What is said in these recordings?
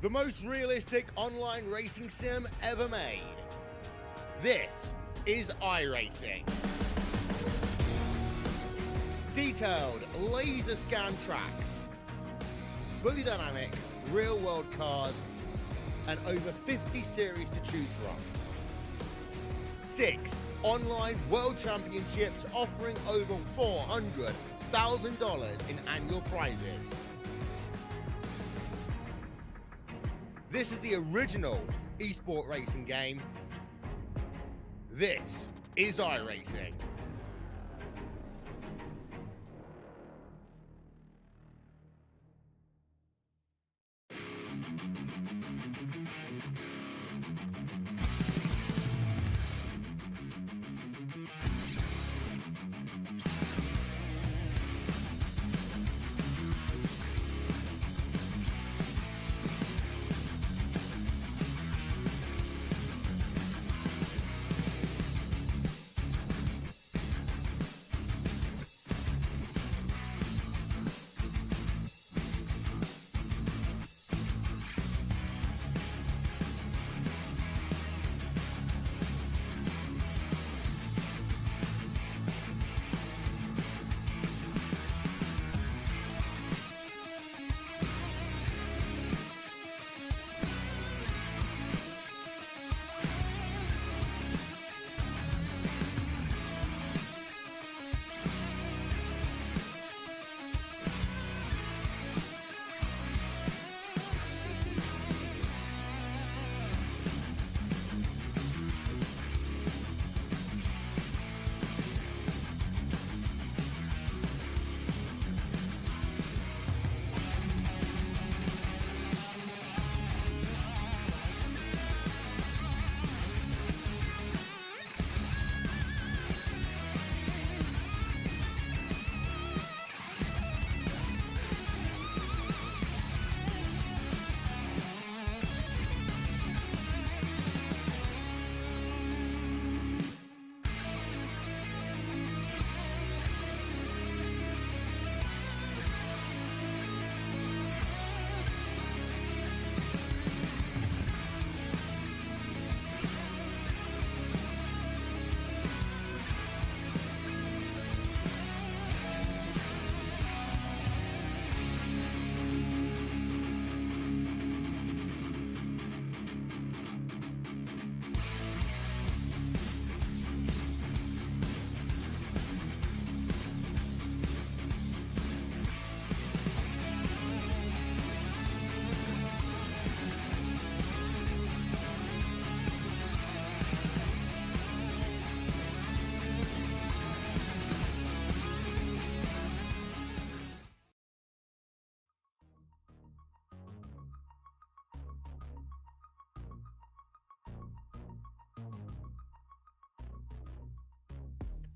the most realistic online racing sim ever made. This is iRacing. Detailed laser scan tracks, fully dynamic, real world cars, and over 50 series to choose from. 6 online world championships offering over $400,000 in annual prizes. This is the original esport racing game. This is iRacing.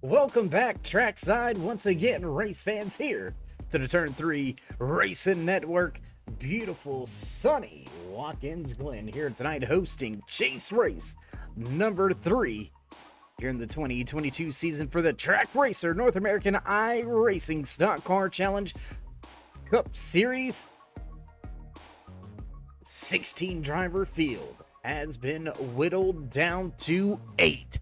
Welcome back, Trackside. Once again, race fans here to the Turn 3 Racing Network. Beautiful, sunny Watkins Glen here tonight hosting Chase Race number 3 here in the 2022 season for the Track RACER North American iRacing Stock Car Challenge Cup Series. 16 driver field has been whittled down to 8.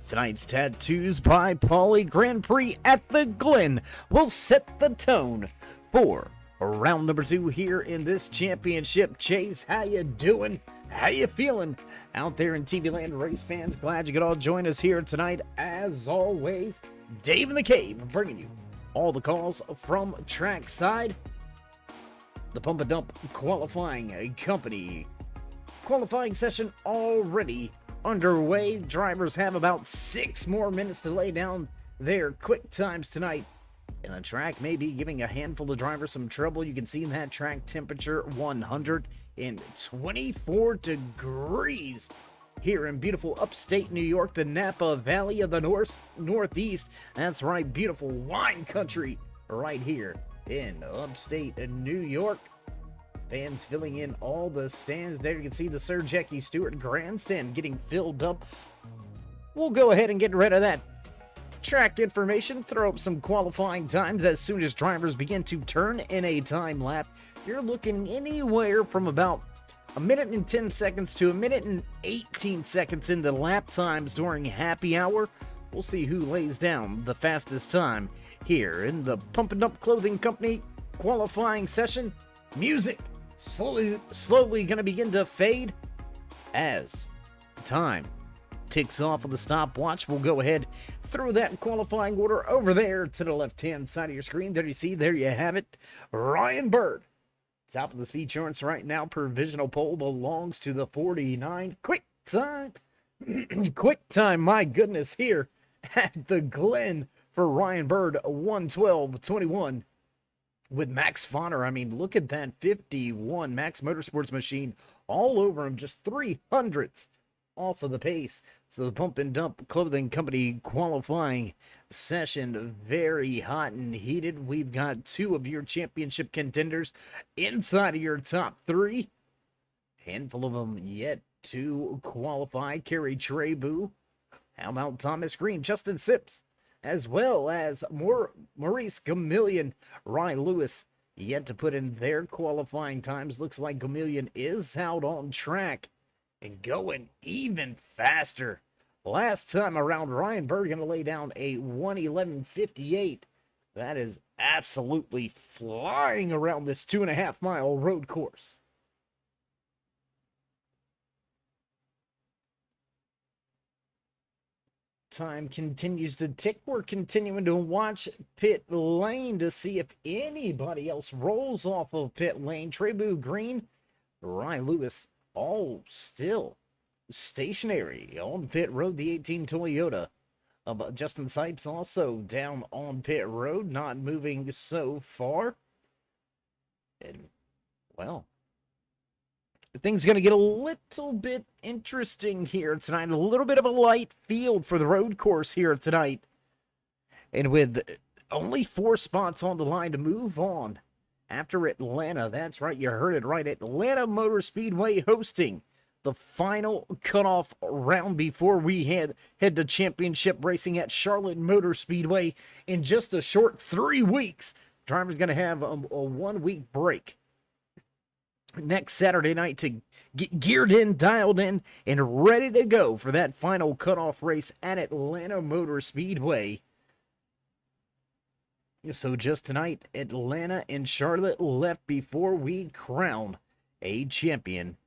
Tonight's tattoos by Paulee Grand Prix at the Glen will set the tone for round number 2 here in this championship. Chase, how you doing? How you feeling out there in TV land, race fans? Glad you could all join us here tonight. As always, Dave in the Cave bringing you all the calls from Trackside, the Pump and Dump qualifying company. Qualifying session already underway. Drivers have about 6 more minutes to lay down their quick times tonight, and the track may be giving a handful of drivers some trouble. You can see in that track temperature 124 degrees here in beautiful upstate New York, the Napa Valley of the Northeast. That's right, beautiful wine country right here in upstate New York. Fans filling in all the stands there. You can see the Sir Jackie Stewart grandstand getting filled up. We'll go ahead and get rid of that track information, throw up some qualifying times as soon as drivers begin to turn in a time lap. You're looking anywhere from about a minute and 10 seconds to a minute and 18 seconds into lap times during happy hour. We'll see who lays down the fastest time here in the Pump and Dump Clothing Company qualifying session. Music slowly going to begin to fade as time ticks off of the stopwatch. We'll go ahead, throw that qualifying order over there to the left-hand side of your screen. There you have it. Ryan Bird, top of the speed charts right now. Provisional pole belongs to the 49. Quick time. Quick time, my goodness, here at the Glen for Ryan Bird, 1:12:21 with Max Fonner. I mean, look at that 51 Max Motorsports machine all over him, just 300ths off of the pace. So the Pump and Dump Clothing Company qualifying session, very hot and heated. We've got two of your championship contenders inside of your top three. Handful of them yet to qualify. Kerry Trebu, how about Thomas Green, Justin Sips, as well as Maurice Gamillion, Ryan Lewis, yet to put in their qualifying times. Looks like Gamillion is out on track and going even faster. Last time around, Ryan Bird going to lay down a 1:11:58. That is absolutely flying around this 2.5 mile road course. Time continues to tick. We're continuing to watch pit lane to see if anybody else rolls off of pit lane. Trebu, Green, Ryan Lewis, all still stationary on pit road. The 18 Toyota of Justin Sipes also down on pit road, not moving so far. And, well, things going to get a little bit interesting here tonight. A little bit of a light field for the road course here tonight. And with only 4 spots on the line to move on after Atlanta. That's right, you heard it right. Atlanta Motor Speedway hosting the final cutoff round before we head to championship racing at Charlotte Motor Speedway in just a short 3 weeks. Drivers going to have a 1-week break next Saturday night to get geared in, dialed in, and ready to go for that final cutoff race at Atlanta Motor Speedway. So just tonight, Atlanta and Charlotte left before we crown a champion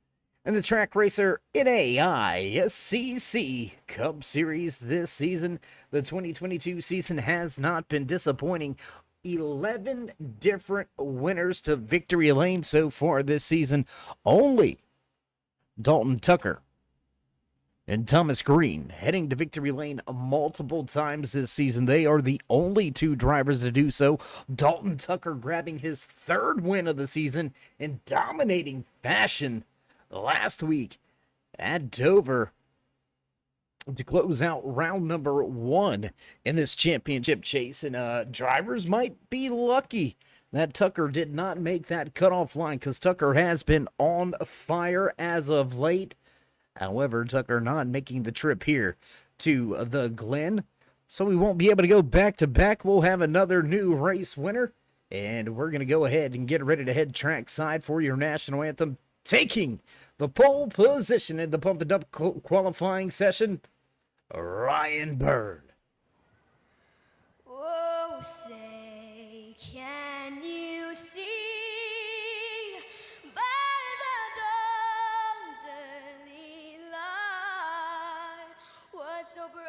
in the Track RACER NAISCC Cup Series this season. The 2022 season has not been disappointing. 11 different winners to victory lane so far this season. Only Dalton Tucker and Thomas Green heading to victory lane multiple times this season. They are the only 2 drivers to do so. Dalton Tucker grabbing his 3rd win of the season in dominating fashion last week at Dover to close out round number 1 in this championship chase. And drivers might be lucky that Tucker did not make that cutoff line, because Tucker has been on fire as of late. However, Tucker not making the trip here to the Glen, so we won't be able to go back-to-back. We'll have another new race winner, and we're going to go ahead and get ready to head trackside for your national anthem, taking the pole position in the Pump and Dump qualifying session, Ryan Bird. Oh, say, can you see by the dawn's early light what so proudly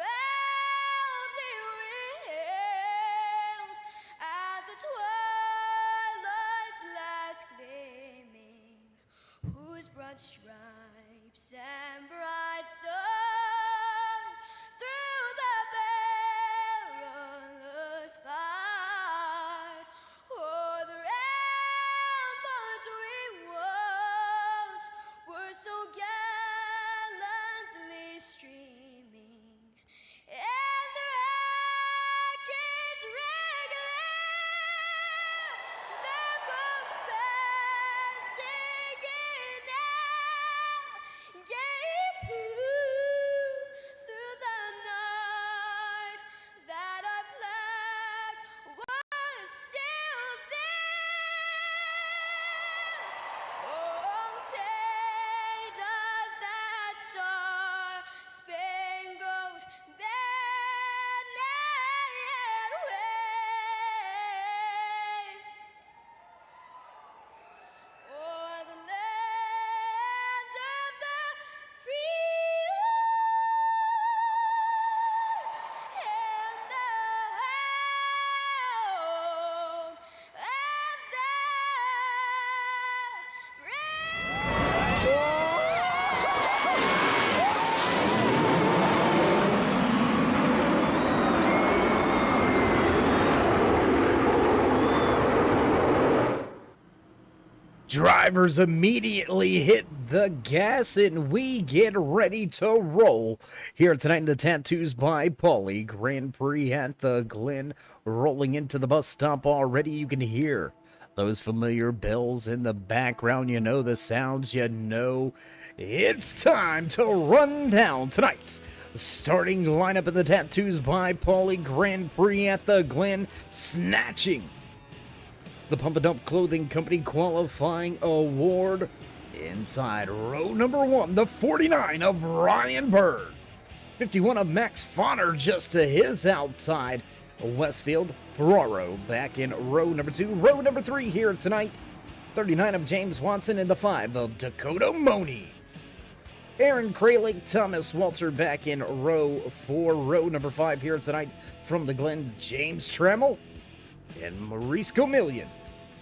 wailed at the twilight's last gleaming, whose broad stripes and bright stars through the perilous fight o'er the ramparts we watched were so gallantly streaming, and the rackets regular, the boats fast taking out, gave proof Drivers immediately hit the gas and we get ready to roll here tonight in the Tattoos by Paulee Grand Prix at the Glen. Rolling into the bus stop already. You can hear those familiar bells in the background. You know the sounds. You know it's time to run down tonight's starting lineup in the Tattoos by Paulee Grand Prix at the Glen, snatching the Pump and Dump Clothing Company qualifying award. Inside row number 1, the 49 of Ryan Bird, 51 of Max Fonner just to his outside. Westfield Ferraro back in row number 2. Row number 3 here tonight, 39 of James Watson and the 5 of Dakota Moniz. Aaron Kralik, Thomas Walter back in row 4. Row number 5 here tonight from the Glen, James Trammell and Maurice Comillion.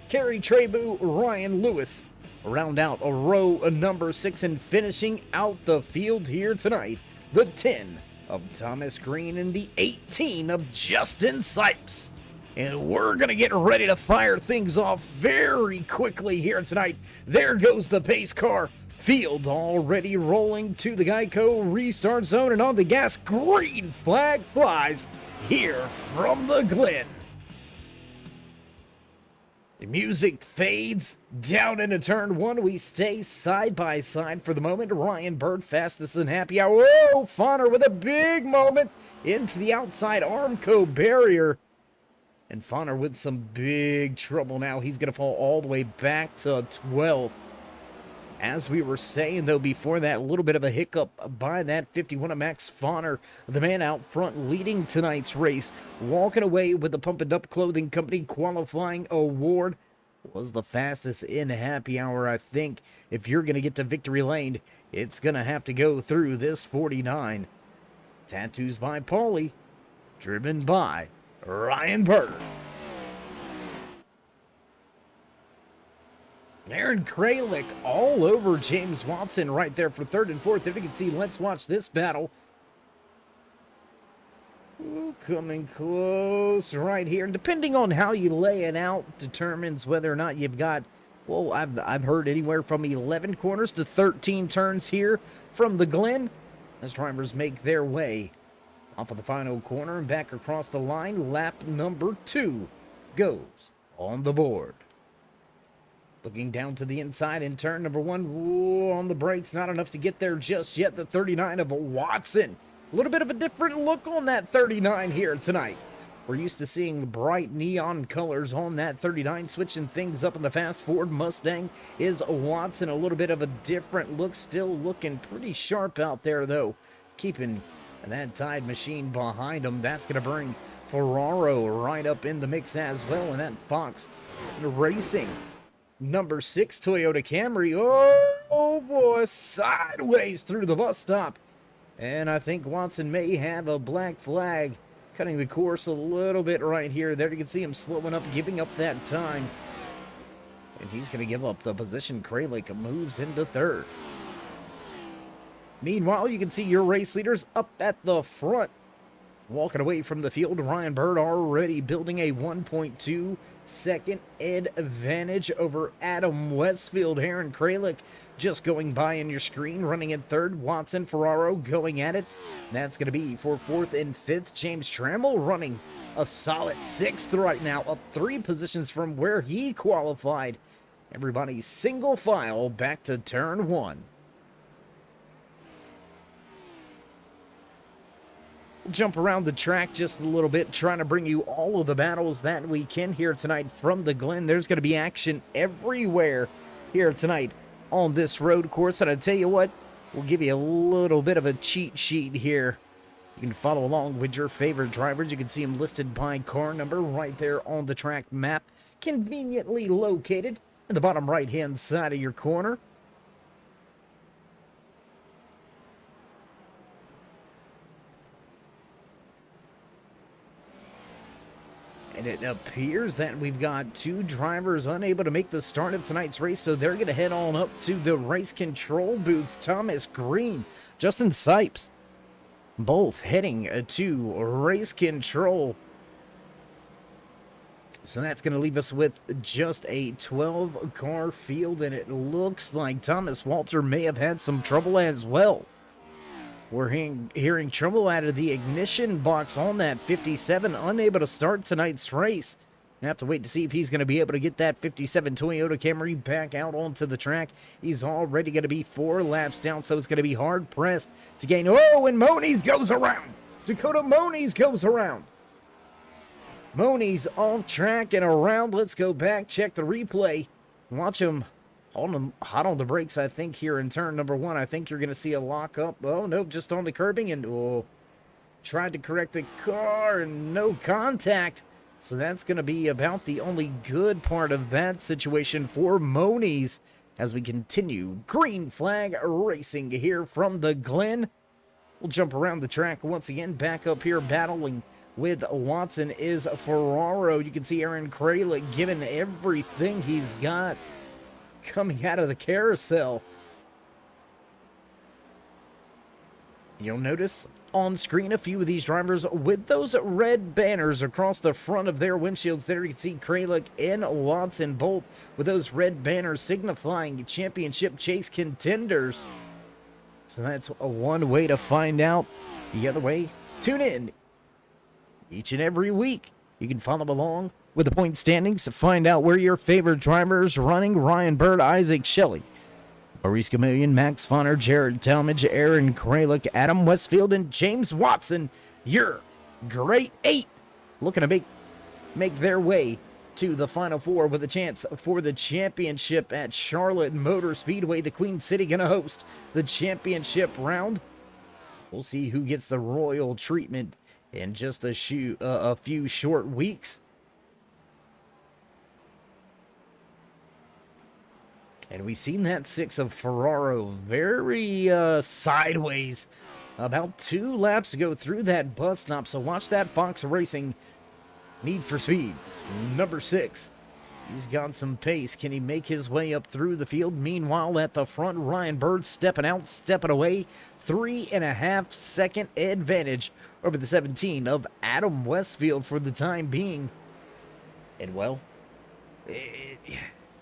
Kerry Trebu, Ryan Lewis round out a row number 6, and finishing out the field here tonight, the 10 of Thomas Green and the 18 of Justin Sipes. And we're going to get ready to fire things off very quickly here tonight. There goes the pace car. Field already rolling to the Geico restart zone, and on the gas, green flag flies here from the Glen. The music fades down into turn 1. We stay side by side for the moment. Ryan Bird fastest and happy hour. Whoa, Fonner with a big moment into the outside Armco barrier. And Fonner with some big trouble now. He's going to fall all the way back to 12th. As we were saying, though, before that, a little bit of a hiccup by that 51 of Max Fonner, the man out front leading tonight's race, walking away with the Pump and Dump Clothing Company qualifying award. Was the fastest in happy hour. I think if you're going to get to victory lane, it's going to have to go through this 49. Tattoos by Paulee, driven by Ryan Bird. Aaron Kralik all over James Watson right there for 3rd and 4th. If you can see, let's watch this battle. Ooh, coming close right here. And depending on how you lay it out determines whether or not you've got, well, I've heard anywhere from 11 corners to 13 turns here from the Glen as drivers make their way off of the final corner and back across the line. Lap number 2 goes on the board. Looking down to the inside in turn number 1. Ooh, on the brakes, not enough to get there just yet. The 39 of Watson. A little bit of a different look on that 39 here tonight. We're used to seeing bright neon colors on that 39. Switching things up in the fast Ford Mustang is Watson. A little bit of a different look. Still looking pretty sharp out there, though. Keeping that Tide machine behind him. That's going to bring Ferraro right up in the mix as well. And that Fox Racing number 6 Toyota Camry. Oh boy, sideways through the bus stop. And I think Watson may have a black flag, cutting the course a little bit right here. There you can see him slowing up, giving up that time. And he's going to give up the position. Kralik moves into 3rd. Meanwhile, you can see your race leaders up at the front. Walking away from the field, Ryan Bird already building a 1.2 second advantage over Adam Westfield. Aaron Kralik just going by on your screen, running in 3rd. Watson, Ferraro going at it. That's going to be for 4th and 5th. James Trammell running a solid 6th right now, up 3 positions from where he qualified. Everybody single file back to turn 1. Jump around the track just a little bit, trying to bring you all of the battles that we can here tonight from the Glen. There's going to be action everywhere here tonight on this road course. And I tell you what, we'll give you a little bit of a cheat sheet here. You can follow along with your favorite drivers. You can see them listed by car number right there on the track map, conveniently located in the bottom right-hand side of your corner. And it appears that we've got 2 drivers unable to make the start of tonight's race, so they're going to head on up to the race control booth. Thomas Green, Justin Sipes, both heading to race control. So that's going to leave us with just a 12-car field, and it looks like Thomas Walter may have had some trouble as well. We're hearing trouble out of the ignition box on that 57, unable to start tonight's race. We have to wait to see if he's going to be able to get that 57 Toyota Camry back out onto the track. He's already going to be 4 laps down, so it's going to be hard-pressed to gain. Oh, and Moniz goes around. Dakota Moniz goes around. Moniz off track and around. Let's go back, check the replay. Watch him hot on the brakes, I think, here in turn number 1. I think you're going to see a lock up. Oh, nope, just on the curbing, and tried to correct the car, and no contact. So that's going to be about the only good part of that situation for Moniz as we continue green flag racing here from the Glen. We'll jump around the track once again. Back up here battling with Watson is Ferraro. You can see Aaron Kralik giving everything he's got coming out of the carousel. You'll notice on screen a few of these drivers with those red banners across the front of their windshields. There you can see Kralik and Watson both with those red banners signifying championship chase contenders. So that's one way to find out. The other way, tune in each and every week. You can follow along with the point standings to find out where your favorite drivers running. Ryan Bird, Isaac Shelley, Maurice Chameleon, Max Fonner, Jared Talmadge, Aaron Kralik, Adam Westfield, and James Watson. Your great 8 looking to make their way to the Final Four with a chance for the championship at Charlotte Motor Speedway. The Queen City going to host the championship round. We'll see who gets the royal treatment in just a few short weeks. And we've seen that 6 of Ferraro very sideways about 2 laps ago through that bus stop. So watch that Fox Racing Need for Speed number 6. He's got some pace. Can he make his way up through the field? Meanwhile, at the front, Ryan Bird stepping out, stepping away. 3.5 second advantage over the 17 of Adam Westfield for the time being. And well,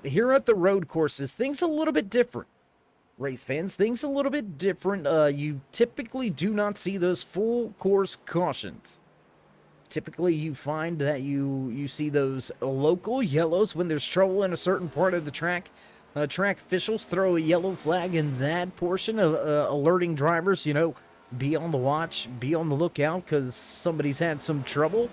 here at the road courses, things a little bit different. Race fans, things a little bit different. You typically do not see those full course cautions. Typically, you find that you see those local yellows when there's trouble in a certain part of the track. Track officials throw a yellow flag in that portion, alerting drivers, be on the watch, be on the lookout, because somebody's had some trouble.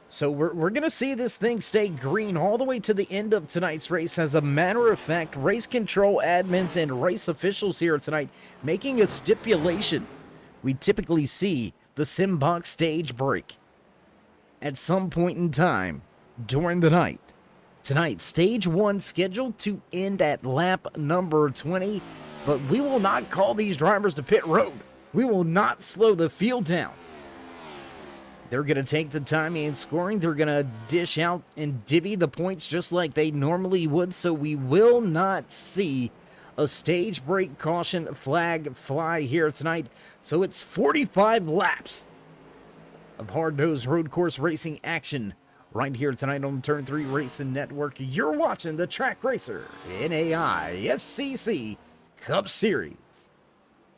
So we're going to see this thing stay green all the way to the end of tonight's race. As a matter of fact, race control admins and race officials here tonight making a stipulation. We typically see the Simbox stage break at some point in time during the night. Tonight, stage 1 scheduled to end at lap number 20, but we will not call these drivers to pit road. We will not slow the field down. They're going to take the time and scoring. They're going to dish out and divvy the points just like they normally would, so we will not see a stage break caution flag fly here tonight. So it's 45 laps of hard-nosed road course racing action right here tonight on Turn 3 Racing Network. You're watching the Track Racer NAISCC Cup Series.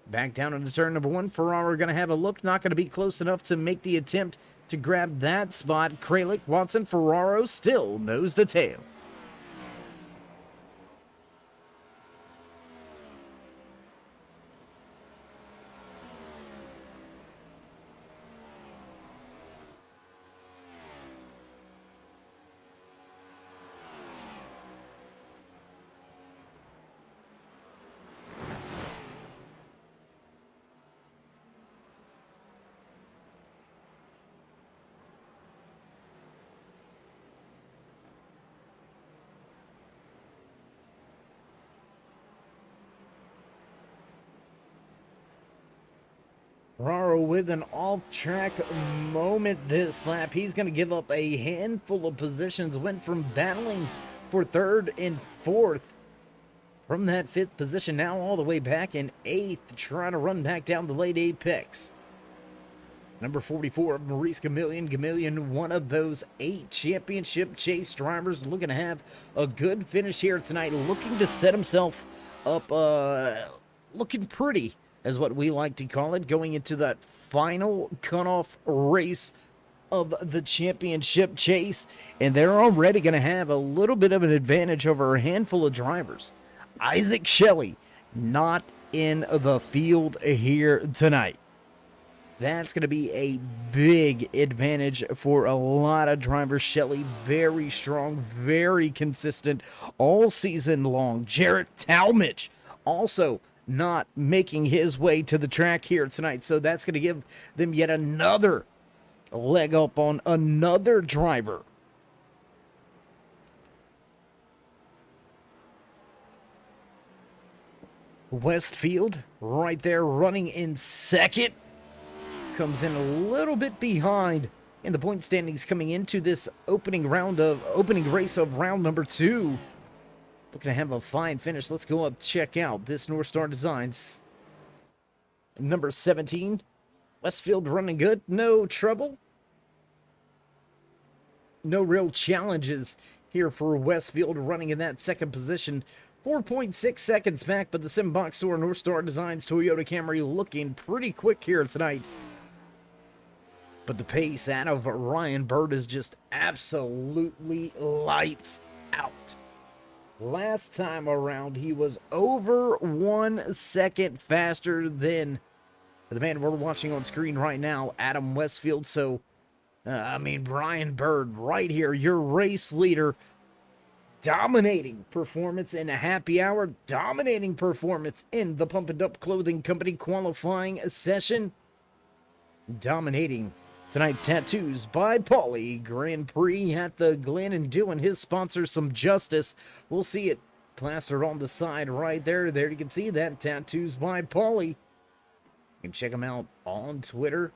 Back down into turn number 1. Ferraro going to have a look. Not going to be close enough to make the attempt to grab that spot. Kralik, Watson, Ferraro still nose to tail. Ferraro with an off-track moment this lap. He's going to give up a handful of positions. Went from battling for 3rd and 4th from that 5th position. Now all the way back in 8th, trying to run back down the late apex. Number 44, Maurice Gamillion. Gamillion, one of those 8 championship chase drivers, looking to have a good finish here tonight, looking to set himself up, looking pretty, is what we like to call it, going into that final cutoff race of the championship chase. And they're already going to have a little bit of an advantage over a handful of drivers. Isaac Shelley, not in the field here tonight. That's going to be a big advantage for a lot of drivers. Shelley, very strong, very consistent all season long. Jarrett Talmadge, also not making his way to the track here tonight. So that's going to give them yet another leg up on another driver. Westfield, right there, running in second. Comes in a little bit behind in the point standings coming into this opening race of round number 2. Looking to have a fine finish. Let's go up, check out this North Star Designs. Number 17, Westfield running good. No trouble. No real challenges here for Westfield, running in that second position. 4.6 seconds back, but the Sim Box Store North Star Designs Toyota Camry looking pretty quick here tonight. But the pace out of Ryan Bird is just absolutely lights out. Last time around, he was over 1 second faster than the man we're watching on screen right now, Adam Westfield. So, Ryan Bird right here, your race leader. Dominating performance in a happy hour. Dominating performance in the Pump and Up Clothing Company qualifying session. Dominating tonight's Tattoos by Paulee Grand Prix at the Glen, and doing his sponsor some justice. We'll see it plastered on the side right there. There you can see that, Tattoos by Paulee. You can check him out on Twitter.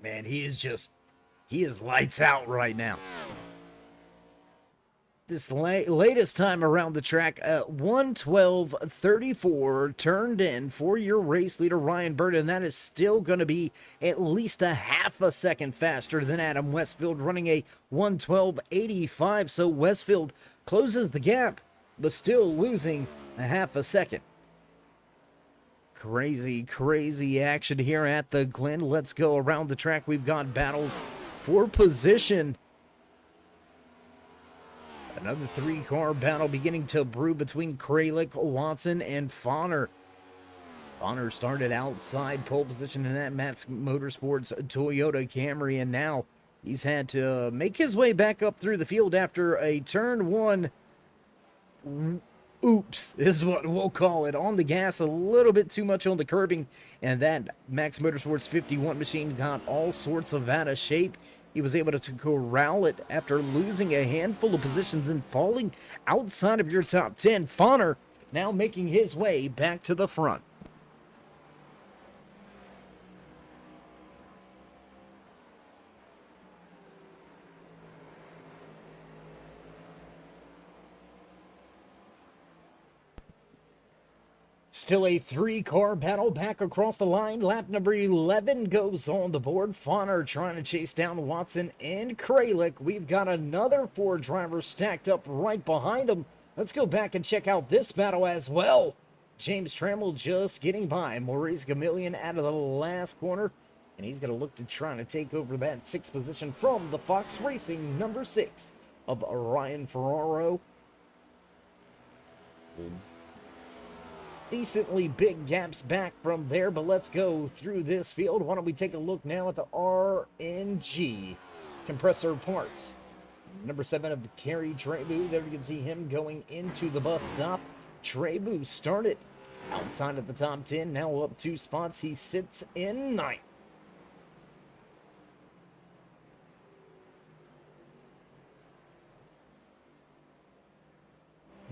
Man, he is lights out right now. This latest time around the track, 1:12:34 turned in for your race leader, Ryan Bird, and that is still going to be at least a half a second faster than Adam Westfield, running a 1:12:85. So Westfield closes the gap, but still losing a half a second. Crazy, crazy action here at the Glen. Let's go around the track. We've got battles for position. Another 3-car battle beginning to brew between Kralik, Watson, and Fauner. Fauner started outside pole position in that Matt's Motorsports Toyota Camry, and now he's had to make his way back up through the field after a turn 1 oops is what we'll call it. On the gas, a little bit too much on the curbing, and that Max Motorsports 51 machine got all sorts of out of shape. He was able to corral it after losing a handful of positions and falling outside of your top 10. Fauner now making his way back to the front. Still a 3-car battle back across the line. Lap number 11 goes on the board. Fauner trying to chase down Watson and Kralik. We've got another 4 drivers stacked up right behind them. Let's go back and check out this battle as well. James Trammell just getting by Maurice Gamillion out of the last corner. And he's going to look to try to take over that 6th position from the Fox Racing number 6 of Ryan Ferraro. Decently big gaps back from there, but let's go through this field. Why don't we take a look now at the RNG compressor parts. Number 7 of Kerry Trebu. There you can see him going into the bus stop. Trebu started outside of the top 10, now up 2 spots. He sits in 9th.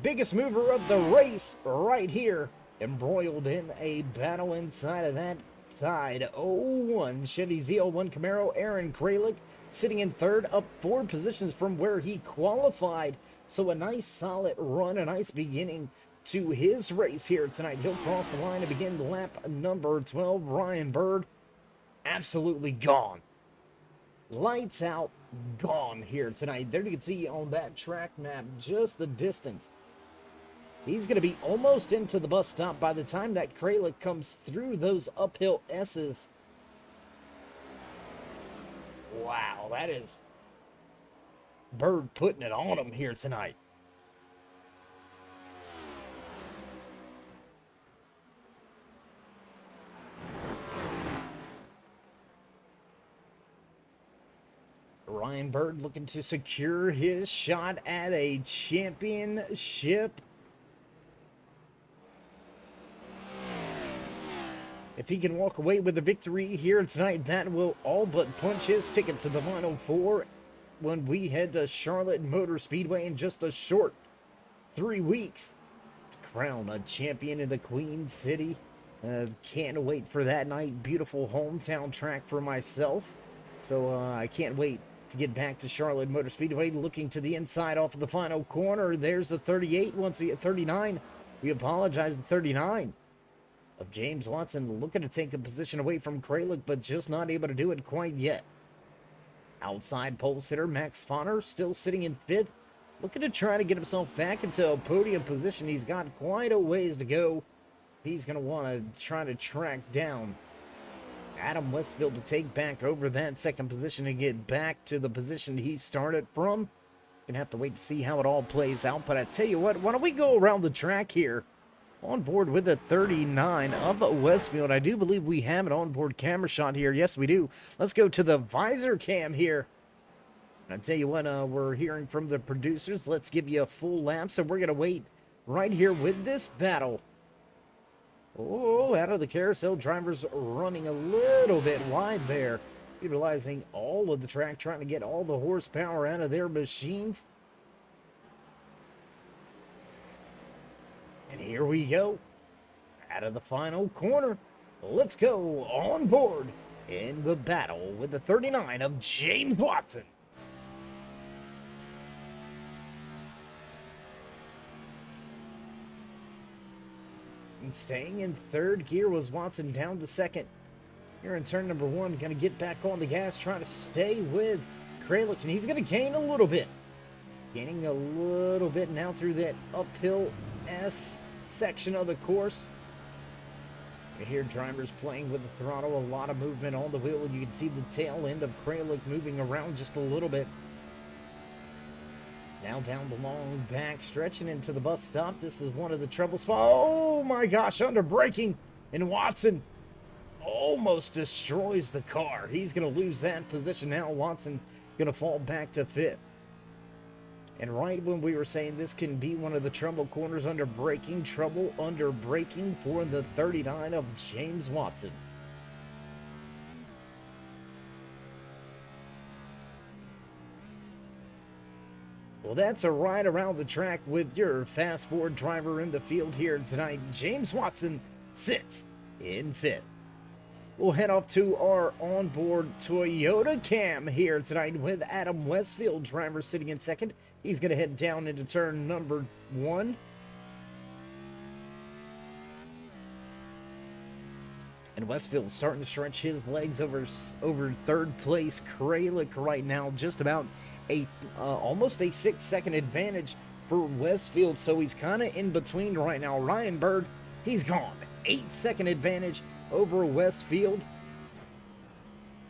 Biggest mover of the race right here. Embroiled in a battle inside of that side. 0-1 Chevy ZL1 Camaro. Aaron Kralik sitting in 3rd, up 4 positions from where he qualified. So a nice solid run, a nice beginning to his race here tonight. He'll cross the line to begin lap number 12. Ryan Bird, absolutely gone. Lights out, gone here tonight. There you can see on that track map just the distance. He's going to be almost into the bus stop by the time that Kralik comes through those uphill S's. Wow, that is Bird putting it on him here tonight. Ryan Bird looking to secure his shot at a championship. If he can walk away with a victory here tonight, that will all but punch his ticket to the Final Four when we head to Charlotte Motor Speedway in just a short 3 weeks to crown a champion in the Queen City. Can't wait for that night. Beautiful hometown track for myself. So I can't wait to get back to Charlotte Motor Speedway. Looking to the inside off of the final corner. There's the 38. Once the 39. We apologize, the 39 of James Watson looking to take a position away from Kralik, but just not able to do it quite yet. Outside pole sitter Max Fonner still sitting in 5th, looking to try to get himself back into a podium position. He's got quite a ways to go. He's going to want to try to track down Adam Westfield to take back over that second position and get back to the position he started from. Gonna have to wait to see how it all plays out, but I tell you what, why don't we go around the track here on board with the 39 of Westfield. I do believe we have an onboard camera shot here. Yes, we do. Let's go to the visor cam here. And I tell you what, we're hearing from the producers. Let's give you a full lap, so we're gonna wait right here with this battle. Oh, out of the carousel, drivers running a little bit wide there, utilizing all of the track, trying to get all the horsepower out of their machines. And here we go, out of the final corner. Let's go on board in the battle with the 39 of James Watson. And staying in 3rd gear was Watson, down to 2nd. Here in turn number 1, going to get back on the gas, trying to stay with Kralik, and he's going to gain a little bit. Gaining a little bit now through that uphill S section of the course. You hear drivers playing with the throttle, a lot of movement on the wheel. You can see the tail end of Kralik moving around just a little bit. Now down the long back stretch and into the bus stop. This is one of the trouble spots. Oh my gosh, under braking, and Watson almost destroys the car. He's going to lose that position now. Watson going to fall back to 5th. And right when we were saying this can be one of the trouble corners under braking, trouble under braking for the 39 of James Watson. Well, that's a ride around the track with your fast forward driver in the field here tonight. James Watson sits in 5th. We'll head off to our onboard Toyota cam here tonight with Adam Westfield, driver sitting in 2nd. He's going to head down into turn number 1. And Westfield starting to stretch his legs over 3rd place. Kralik right now just about almost a 6-second advantage for Westfield, so he's kind of in between right now. Ryan Bird, he's gone. 8-second advantage over Westfield.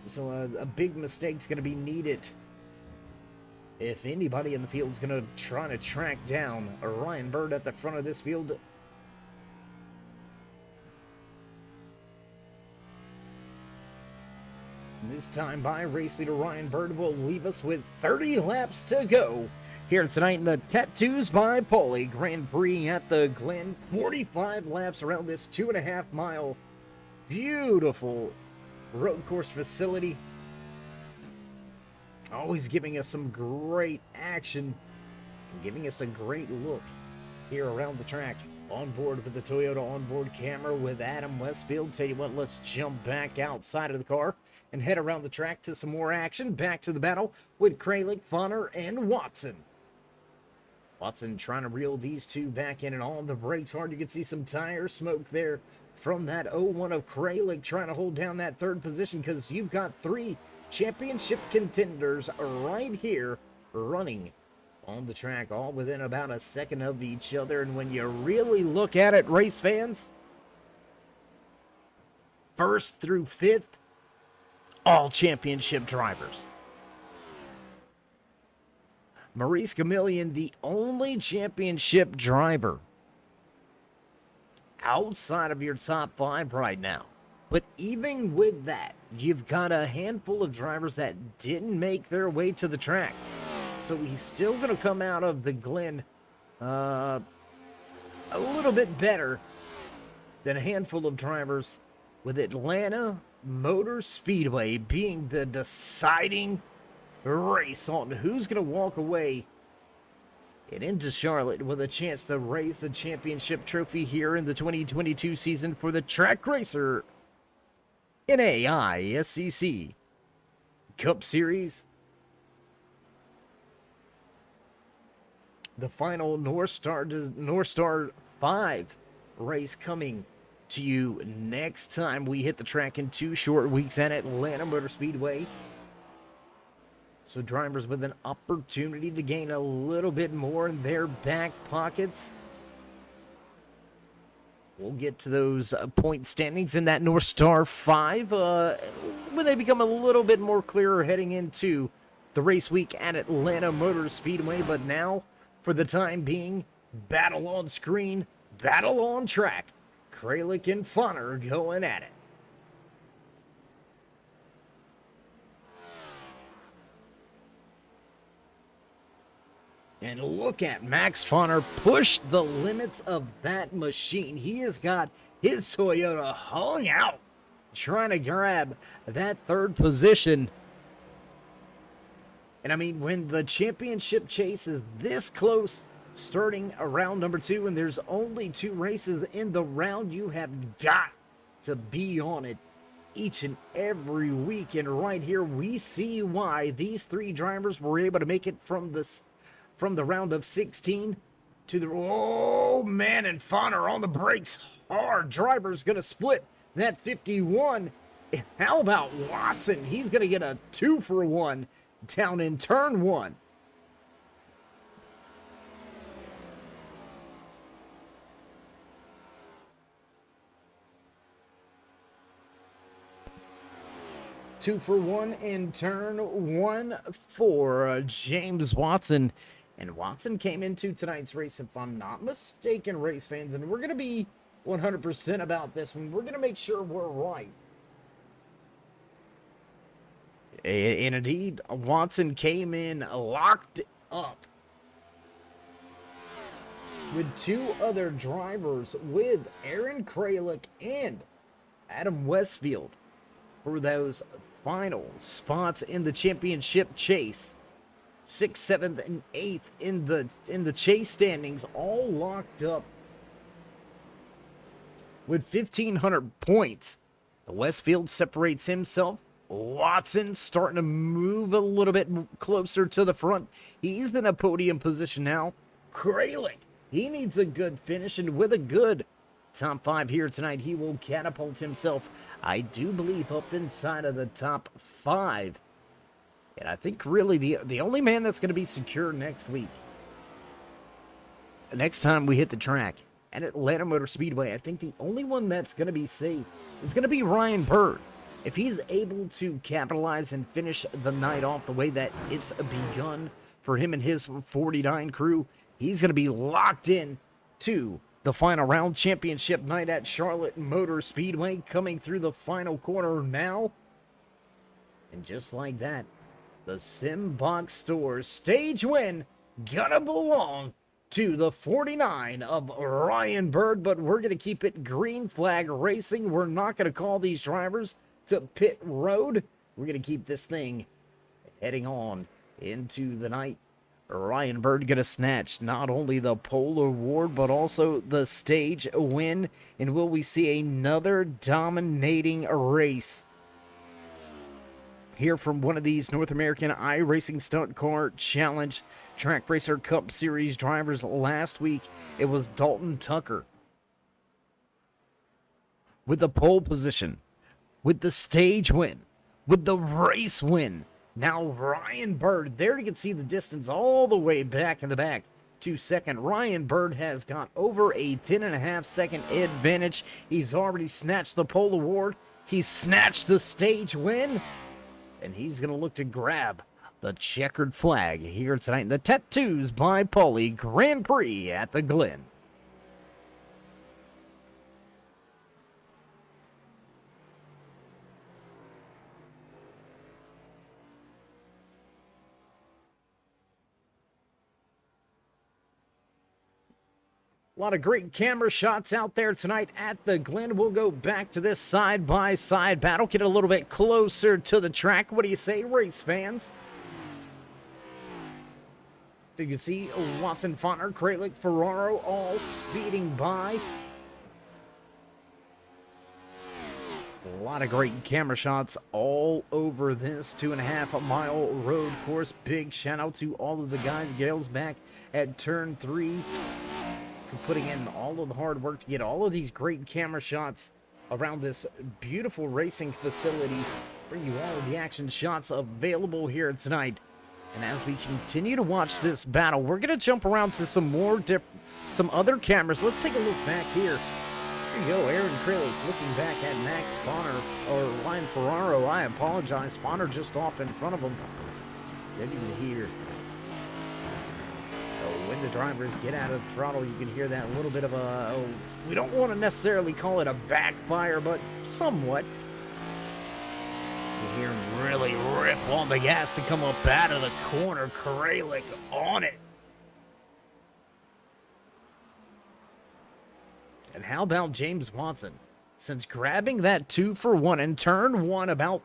So a big mistake's going to be needed if anybody in the field is going to try to track down a Ryan Bird at the front of this field. This time by race leader Ryan Bird will leave us with 30 laps to go here tonight in the Tattoos by Paulee Grand Prix at the Glen. 45 laps around this 2.5 mile beautiful road course facility. Always giving us some great action and giving us a great look here around the track. On board with the Toyota onboard camera with Adam Westfield. Tell you what, let's jump back outside of the car and head around the track to some more action. Back to the battle with Kralik, Fonner, and Watson. Watson trying to reel these two back in and on the brakes hard. You can see some tire smoke there from that 0-1 of Kralik trying to hold down that third position, because you've got three championship contenders right here running on the track, all within about a second of each other. And when you really look at it, race fans, first through fifth, all championship drivers. Maurice Gamillion, the only championship driver outside of your top five right now. But even with that, you've got a handful of drivers that didn't make their way to the track. So he's still going to come out of the Glen a little bit better than a handful of drivers, with Atlanta Motor Speedway being the deciding race on who's going to walk away and into Charlotte with a chance to raise the championship trophy here in the 2022 season for the Track RACER NAISCC Cup Series. The final North Star 5 race coming to you next time we hit the track in 2 short weeks at Atlanta Motor Speedway. So drivers with an opportunity to gain a little bit more in their back pockets. We'll get to those point standings in that North Star 5 when they become a little bit more clearer heading into the race week at Atlanta Motor Speedway. But now, for the time being, battle on screen, battle on track. Kralik and Fonner going at it. And look at Max Fonner push the limits of that machine. He has got his Toyota hung out, trying to grab that third position. And I mean, when the championship chase is this close, starting around number 2, and there's only 2 races in the round, you have got to be on it each and every week. And right here, we see why these 3 drivers were able to make it from the round of 16 to the, oh man, and Fonner on the brakes hard. Driver's gonna split that 51. And how about Watson? He's gonna get a 2-for-1 down in turn 1. Two for 1 in turn 1 for James Watson. And Watson came into tonight's race, if I'm not mistaken, race fans, and we're going to be 100% about this one. We're going to make sure we're right. And indeed, Watson came in locked up with 2 other drivers, with Aaron Kralik and Adam Westfield, for those final spots in the championship chase. 6th, 7th, and 8th in the chase standings, all locked up with 1,500 points. The Westfield separates himself. Watson starting to move a little bit closer to the front. He's in a podium position now. Kralik, he needs a good finish, and with a good top 5 here tonight, he will catapult himself, I do believe, up inside of the top 5. And I think really the only man that's going to be secure next week, next time we hit the track at Atlanta Motor Speedway, I think the only one that's going to be safe is going to be Ryan Bird. If he's able to capitalize and finish the night off the way that it's begun for him and his 49 crew, he's going to be locked in to the final round championship night at Charlotte Motor Speedway, coming through the final corner now. And just like that, the Sim Box Store stage win gonna belong to the 49 of Ryan Bird, but we're gonna keep it green flag racing. We're not gonna call these drivers to pit road. We're gonna keep this thing heading on into the night. Ryan Bird gonna snatch not only the pole award, but also the stage win. And will we see another dominating race here from one of these North American iRacing Stunt Car Challenge Track Racer Cup Series drivers last week. It was Dalton Tucker with the pole position, with the stage win, with the race win. Now Ryan Bird, there you can see the distance all the way back in the back to second. Ryan Bird has got over a 10.5 second advantage. He's already snatched the pole award. He's snatched the stage win. And he's going to look to grab the checkered flag here tonight in the Tattoos by Paulee Grand Prix at the Glen. A lot of great camera shots out there tonight at the Glen. We'll go back to this side-by-side battle, get a little bit closer to the track. What do you say, race fans? You can see Watson, Fonner, Kralik, Ferraro all speeding by. A lot of great camera shots all over this 2.5 mile road course. Big shout out to all of the guys, Gales back at turn 3. For putting in all of the hard work to get all of these great camera shots around this beautiful racing facility. Bring you all of the action shots available here tonight. And as we continue to watch this battle, we're going to jump around to some other cameras. Let's take a look back here. There you go, Aaron Kralik looking back at Max Fonner, or Ryan Ferraro. I apologize, Fonner just off in front of him. Didn't even hear. When the drivers get out of the throttle, you can hear that little bit of a, we don't want to necessarily call it a backfire, but somewhat. You hear him really rip on the gas to come up out of the corner. Kralik on it. And how about James Watson? Since grabbing that 2-for-1 in turn 1 about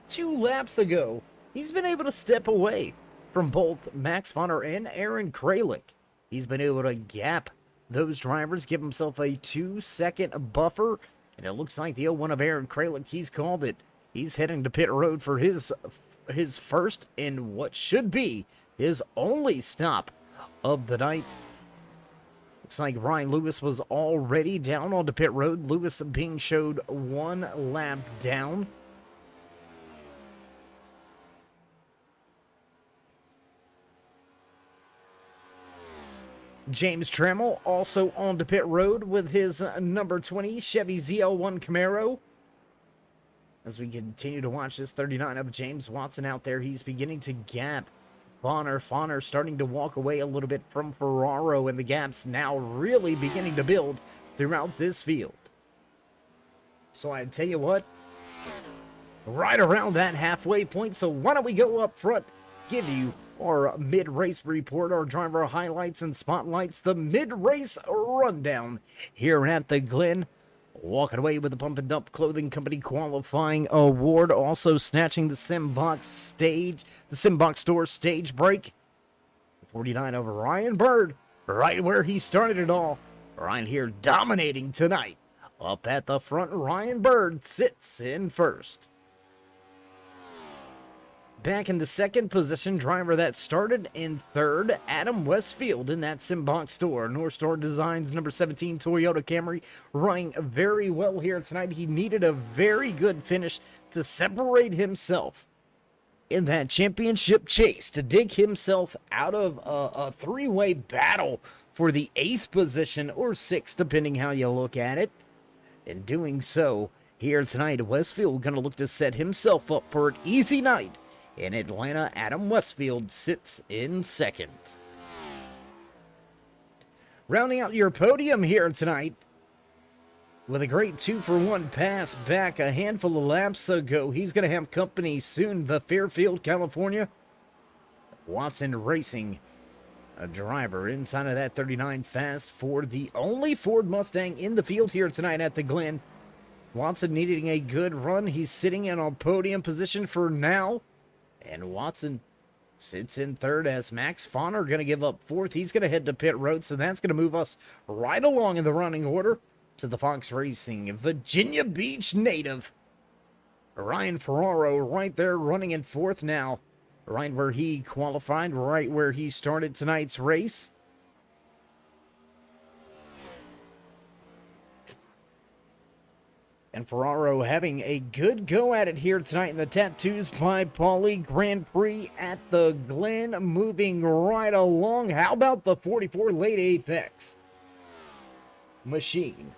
2 laps ago, he's been able to step away from both Max Fonner and Aaron Kralik. He's been able to gap those drivers, give himself a 2-second buffer, and it looks like the 0-1 of Aaron Kralik, he's called it. He's heading to pit road for his first and what should be his only stop of the night. Looks like Ryan Lewis was already down onto pit road. Lewis being showed 1 lap down. James Trammell also on to pit road with his number 20 Chevy ZL1 Camaro. As we continue to watch this 39 of James Watson out there, he's beginning to gap Fonner. Fonner starting to walk away a little bit from Ferraro, and the gaps now really beginning to build throughout this field. So I tell you what, right around that halfway point, so why don't we go up front, give you our mid-race report, our driver highlights and spotlights, the mid-race rundown here at the Glen. Walking away with the Pump and Dump Clothing Company qualifying award, also snatching the Simbox Store stage break. 49 over Ryan Bird, right where he started it all. Ryan here dominating tonight. Up at the front, Ryan Bird sits in first. Back in the second position, driver that started in third, Adam Westfield in that Simbox Store. North Star Designs number 17 Toyota Camry running very well here tonight. He needed a very good finish to separate himself in that championship chase, to dig himself out of a three-way battle for the 8th position or 6th, depending how you look at it. In doing so, here tonight, Westfield going to look to set himself up for an easy night. In Atlanta, Adam Westfield sits in second. Rounding out your podium here tonight with a great 2-for-1 pass back a handful of laps ago. He's going to have company soon, the Fairfield, California Watson Racing, a driver inside of that 39 Fast Ford, the only Ford Mustang in the field here tonight at the Glen. Watson needing a good run. He's sitting in a podium position for now. And Watson sits in third as Max Fonner going to give up fourth. He's going to head to pit road, so that's going to move us right along in the running order to the Fox Racing Virginia Beach native, Ryan Ferraro right there running in fourth now. Right where he qualified, right where he started tonight's race. And Ferraro having a good go at it here tonight in the Tattoos by Paulee Grand Prix at the Glen, moving right along. How about the 44 late apex machine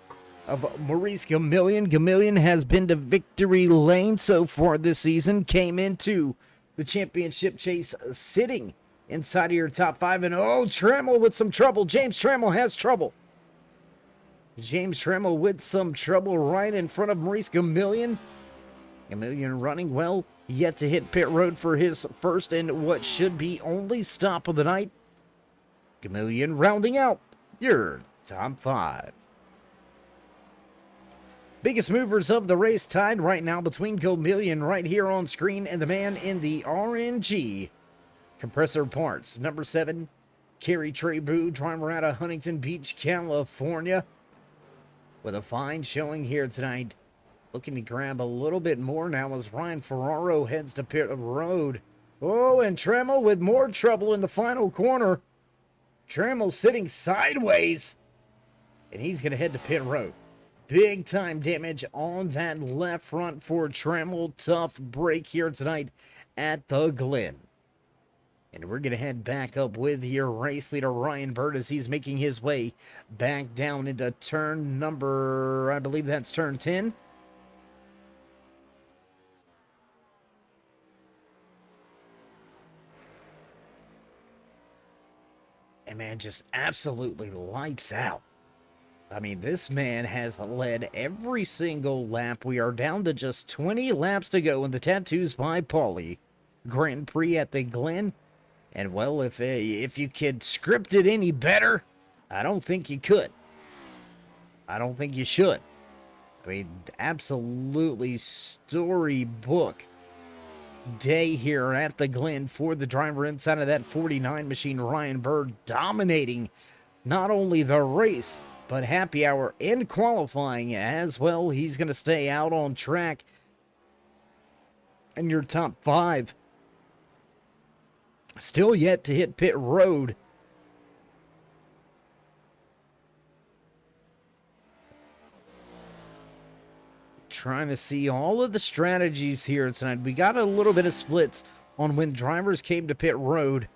of Maurice Gamillion? Gamillion has been to victory lane so far this season, came into the championship chase sitting inside of your top five. And oh, Trammell with some trouble. James Trammell has trouble. James Trammell with some trouble right in front of Maurice Gamillion. Gamillion running well, yet to hit pit road for his first and what should be only stop of the night. Gamillion rounding out your top five. Biggest movers of the race tied right now between Gamillion right here on screen and the man in the RNG compressor parts. Number 7, Kerry Trebu, driver out of Huntington Beach, California. With a fine showing here tonight. Looking to grab a little bit more now as Ryan Ferraro heads to pit road. Oh, and Trammell with more trouble in the final corner. Trammell sitting sideways. And he's going to head to pit road. Big time damage on that left front for Trammell. Tough break here tonight at the Glen. And we're going to head back up with your race leader, Ryan Bird, as he's making his way back down into turn number, I believe that's turn 10. And man, just absolutely lights out. I mean, this man has led every single lap. We are down to just 20 laps to go in the Tattoos by Paulee Grand Prix at the Glen. And, well, if you could script it any better, I don't think you could. I don't think you should. I mean, absolutely storybook day here at the Glen for the driver inside of that 49 machine, Ryan Bird, dominating not only the race, but happy hour and qualifying as well. He's going to stay out on track in your top 5. Still yet to hit pit road. Trying to see all of the strategies here tonight. We got a little bit of splits on when drivers came to pit road.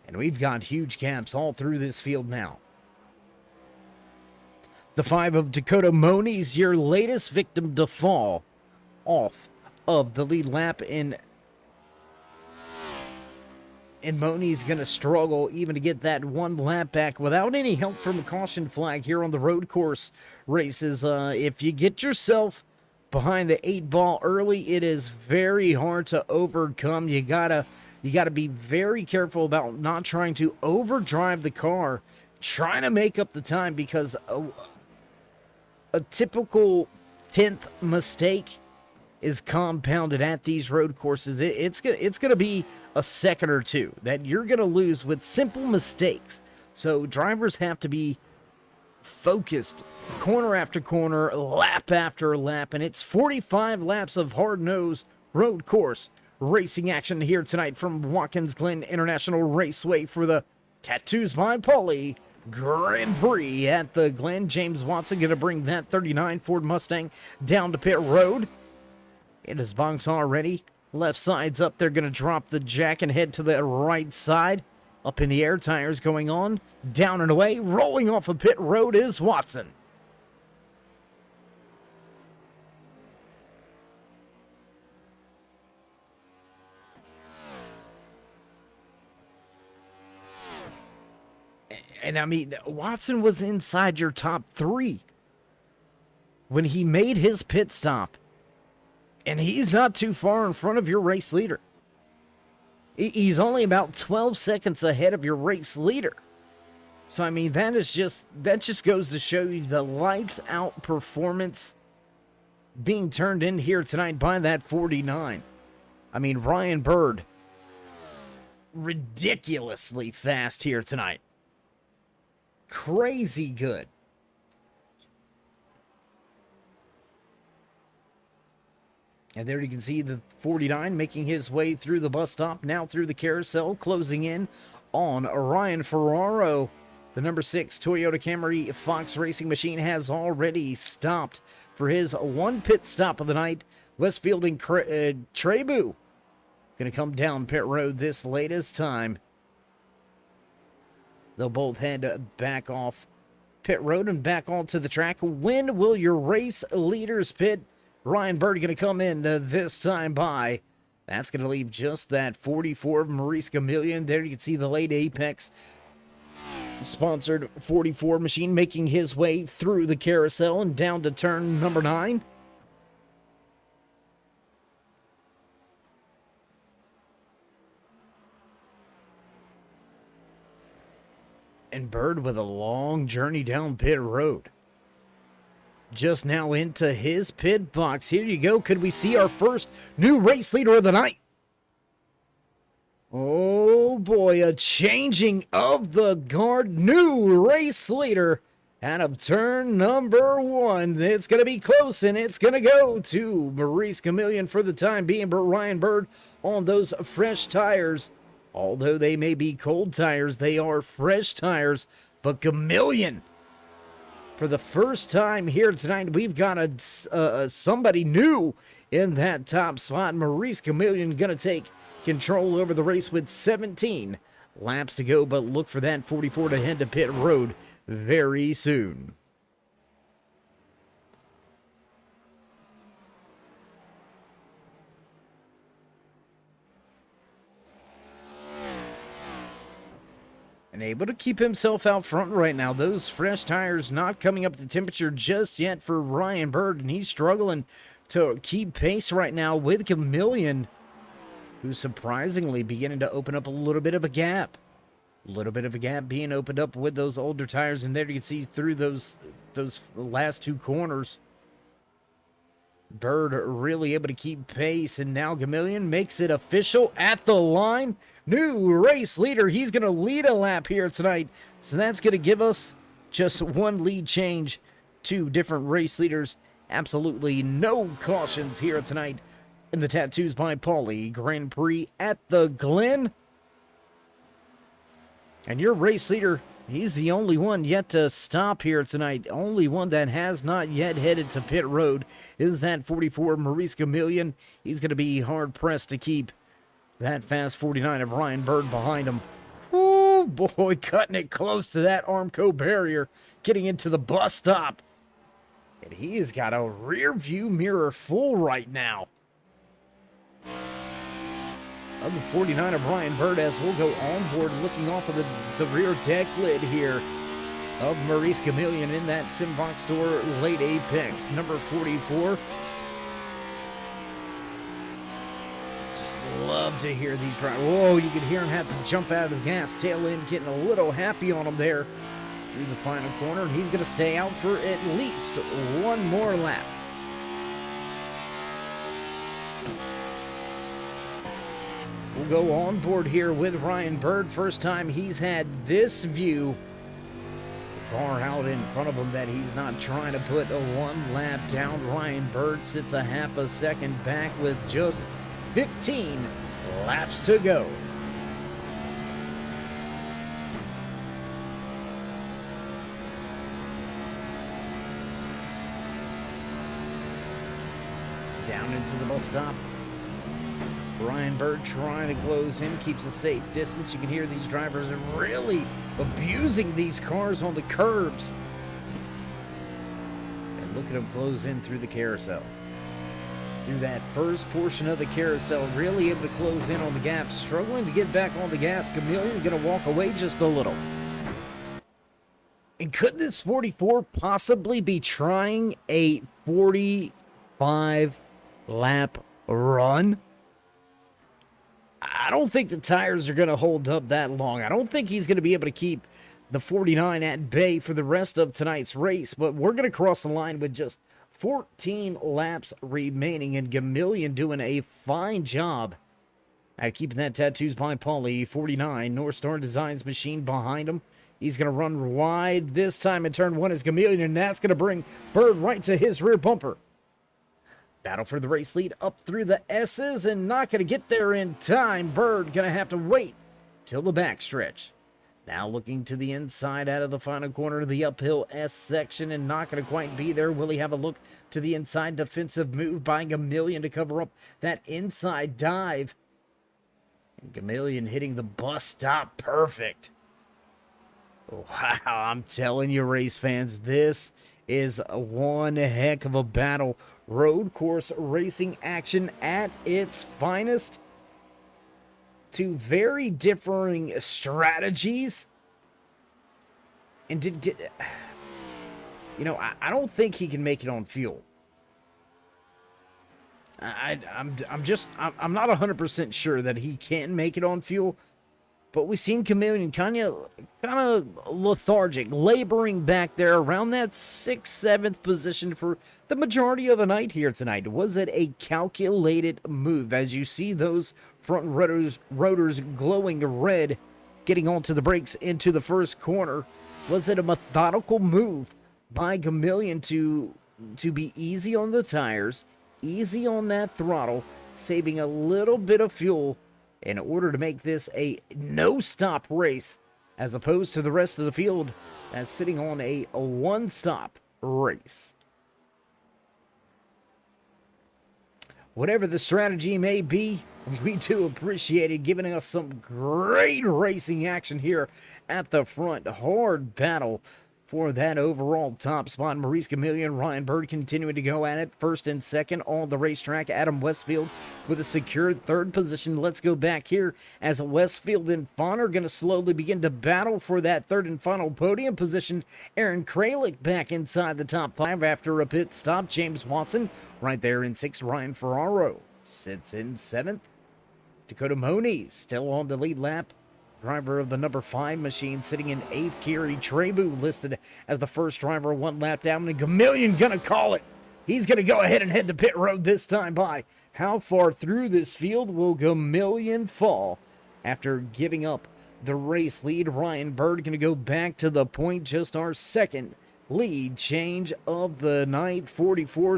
And we've got huge gaps all through this field now. The 5 of Dakota Moni's your latest victim to fall off of the lead lap, and Moni's going to struggle even to get that one lap back without any help from a caution flag here on the road course races. If you get yourself behind the 8 ball early, it is very hard to overcome. You gotta be very careful about not trying to overdrive the car, trying to make up the time, because a typical 10th mistake is compounded at these road courses. It's gonna be a second or two that you're gonna lose with simple mistakes. So drivers have to be focused corner after corner, lap after lap, and it's 45 laps of hard-nosed road course racing action here tonight from Watkins Glen International Raceway for the Tattoos by Paulee Grand Prix at the Glen. James Watson going to bring that 39 Ford Mustang down to pit road. It is bunks already. Left side's up. They're going to drop the jack and head to the right side. Up in the air, tires going on. Down and away. Rolling off of pit road is Watson. And I mean, Watson was inside your top 3 when he made his pit stop. And he's not too far in front of your race leader. He's only about 12 seconds ahead of your race leader. So, I mean, that just goes to show you the lights out performance being turned in here tonight by that 49. I mean, Ryan Bird, ridiculously fast here tonight. Crazy good. And there you can see the 49 making his way through the bus stop, now through the carousel, closing in on Ryan Ferraro. The number 6 Toyota Camry Fox Racing Machine has already stopped for his one pit stop of the night. Westfield and Trebu going to come down pit road this latest time. They'll both head back off pit road and back onto the track. When will your race leaders pit? Ryan Bird going to come in this time by. That's going to leave just that 44 Maurice Chameleon. There you can see the late Apex sponsored 44 machine making his way through the carousel and down to turn number 9. And Bird with a long journey down pit road. Just now into his pit box. Here you go. Could we see our first new race leader of the night? Oh boy, a changing of the guard. New race leader out of turn number 1. It's going to be close, and it's going to go to Maurice Chameleon for the time being. But Ryan Bird on those fresh tires. Although they may be cold tires, they are fresh tires. But Chameleon, for the first time here tonight, we've got somebody new in that top spot. Maurice Chameleon going to take control over the race with 17 laps to go, but look for that 44 to head to pit road very soon. And able to keep himself out front right now. Those fresh tires not coming up to temperature just yet for Ryan Bird, and he's struggling to keep pace right now with Chameleon, who's surprisingly beginning to open up a little bit of a gap. A little bit of a gap being opened up with those older tires, and there you can see through those last 2 corners. Bird really able to keep pace, and now Chameleon makes it official at the line. New race leader. He's going to lead a lap here tonight, so that's going to give us just 1 lead change. 2 different race leaders. Absolutely no cautions here tonight in the Tattoos by Paulee Grand Prix at the Glen. And your race leader, he's the only one yet to stop here tonight. Only one that has not yet headed to pit road is that 44 Maurice Chameleon. He's going to be hard-pressed to keep that fast 49 of Ryan Bird behind him. Whoo, boy, cutting it close to that Armco barrier, getting into the bus stop. And he has got a rear view mirror full right now of the 49 of Ryan Bird, as we'll go on board looking off of the rear deck lid here of Maurice Chameleon in that Simbox store late Apex number 44. Just love to hear these. Whoa, you can hear him have to jump out of the gas tail end, getting a little happy on him there through the final corner, and he's going to stay out for at least 1 more lap. We'll go on board here with Ryan Bird. First time he's had this view. The car out in front of him that he's not trying to put a 1 lap down. Ryan Bird sits a half a second back with just 15 laps to go. Down into the bus stop. Ryan Bird trying to close in, keeps a safe distance. You can hear these drivers are really abusing these cars on the curbs. And look at them close in through the carousel. Through that first portion of the carousel, really able to close in on the gap. Struggling to get back on the gas. Chameleon going to walk away just a little. And could this 44 possibly be trying a 45 lap run? I don't think the tires are going to hold up that long. I don't think he's going to be able to keep the 49 at bay for the rest of tonight's race, but we're going to cross the line with just 14 laps remaining, and Chameleon doing a fine job at keeping that Tattoos by Paulee 49 North Star Designs machine behind him. He's going to run wide this time in turn 1 as Chameleon, and that's going to bring Bird right to his rear bumper. Battle for the race lead up through the S's and not going to get there in time. Bird going to have to wait till the backstretch. Now looking to the inside out of the final corner of the uphill S section and not going to quite be there. Will he have a look to the inside defensive move by Gamillion to cover up that inside dive? And Gamillion hitting the bus stop perfect. Wow, I'm telling you, race fans, this is one heck of a battle. Road course racing action at its finest. Two very differing strategies. And did get... You know, I don't think he can make it on fuel. I'm not 100% sure that he can make it on fuel. But we've seen Chameleon kind of lethargic, laboring back there around that 6th, 7th position for the majority of the night here tonight. Was it a calculated move? As you see those front rotors glowing red, getting onto the brakes into the first corner. Was it a methodical move by Chameleon to be easy on the tires, easy on that throttle, saving a little bit of fuel in order to make this a no-stop race, as opposed to the rest of the field that's sitting on a one-stop race? Whatever the strategy may be, we do appreciate it, giving us some great racing action here at the front. Hard battle for that overall top spot. Maurice Chameleon, Ryan Bird continuing to go at it. First and second on the racetrack. Adam Westfield with a secured third position. Let's go back here as Westfield and Fawn are going to slowly begin to battle for that third and final podium position. Aaron Kralik back inside the top 5 after a pit stop. James Watson right there in 6th. Ryan Ferraro sits in 7th. Dakota Moniz still on the lead lap. Driver of the number 5 machine sitting in 8th. Kiri Trebu listed as the first driver, 1 lap down, and Chameleon gonna call it. He's gonna go ahead and head to pit road this time by. How far through this field will Chameleon fall after giving up the race lead? Ryan Bird gonna go back to the point, just our second lead change of the night. 44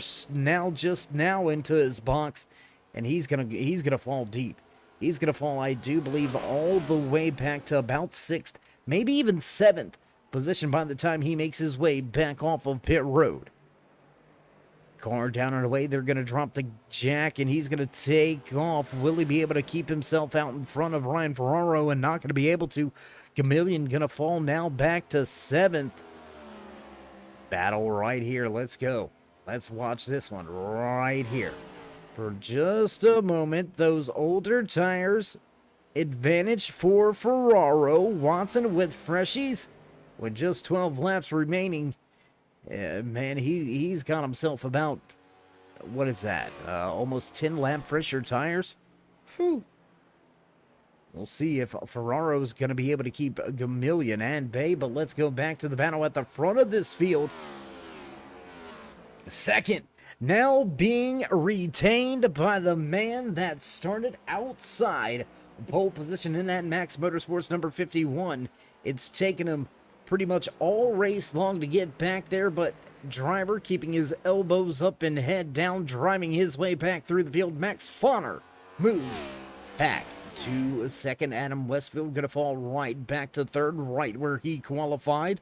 just now into his box, and he's gonna fall deep. He's going to fall, I do believe, all the way back to about 6th, maybe even 7th position by the time he makes his way back off of pit road. Car down and away. They're going to drop the jack, and he's going to take off. Will he be able to keep himself out in front of Ryan Ferraro and not going to be able to? Chameleon going to fall now back to 7th. Battle right here. Let's go. Let's watch this one right here. For just a moment, those older tires, advantage for Ferraro. Watson with freshies with just 12 laps remaining. Man, he's got himself about, what is that, almost 10 lap fresher tires. Whew. We'll see if Ferraro's going to be able to keep Chameleon and Bay, but let's go back to the battle at the front of this field. Second, now being retained by the man that started outside pole position in that Max Motorsports number 51. It's taken him pretty much all race long to get back there, but driver keeping his elbows up and head down, driving his way back through the field. Max Fawner moves back to second. Adam Westfield going to fall right back to third, right where he qualified.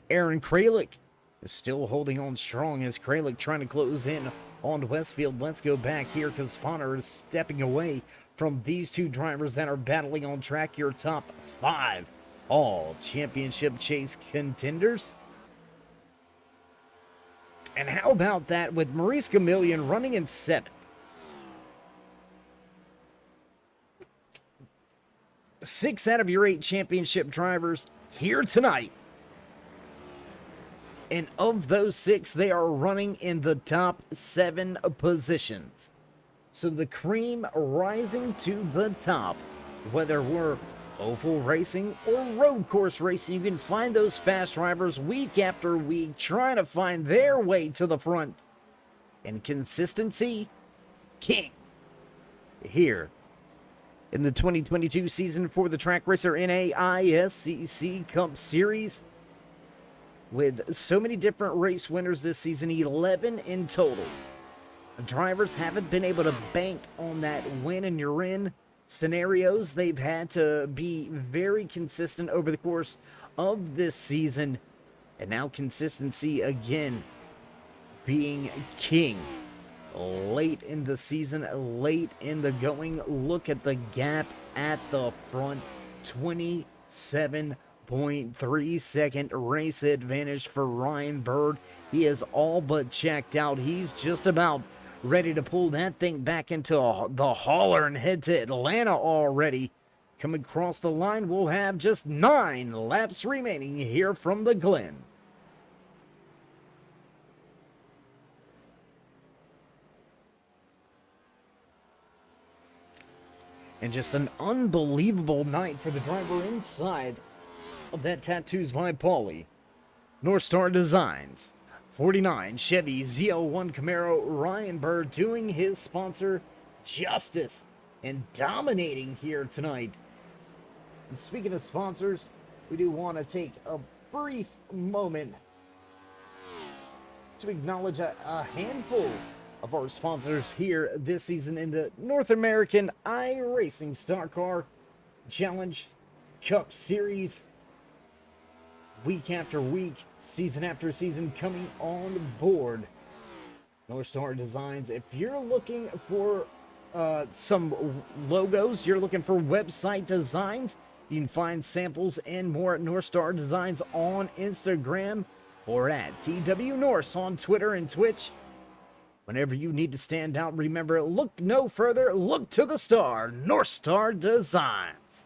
Aaron Kralik is still holding on strong as Kralik trying to close in on Westfield. Let's go back here because Fawner is stepping away from these two drivers that are battling on track. Your top 5 all championship chase contenders. And how about that with Maurice Chameleon running in 7th? 6 out of your 8 championship drivers here tonight. And of those 6, they are running in the top 7 positions. So the cream rising to the top. Whether we're oval racing or road course racing, you can find those fast drivers week after week trying to find their way to the front. And consistency, king. Here in the 2022 season for the Track RACER NAISCC Cup Series. with so many different race winners this season, 11 in total. The drivers haven't been able to bank on that win and you're in scenarios. They've had to be very consistent over the course of this season, and now consistency again being king. Late in the season, late in the going, look at the gap at the front. 27.3 second race advantage for Ryan Bird. He is all but checked out. He's just about ready to pull that thing back into the hauler and head to Atlanta already. Coming across the line, we'll have just 9 laps remaining here from the Glen. And just an unbelievable night for the driver inside of that Tattoos by Paulee. North Star Designs, 49 Chevy Z01 Camaro, Ryan Bird doing his sponsor justice and dominating here tonight. And speaking of sponsors, we do want to take a brief moment to acknowledge a handful of our sponsors here this season in the North American iRacing Stock Car Challenge Cup Series. Week after week, season after season, coming on board. North Star Designs. If you're looking for some logos, you're looking for website designs, you can find samples and more at North Star Designs on Instagram or at TW Norse on Twitter and Twitch. Whenever you need to stand out, remember, look no further, look to the star, North Star Designs.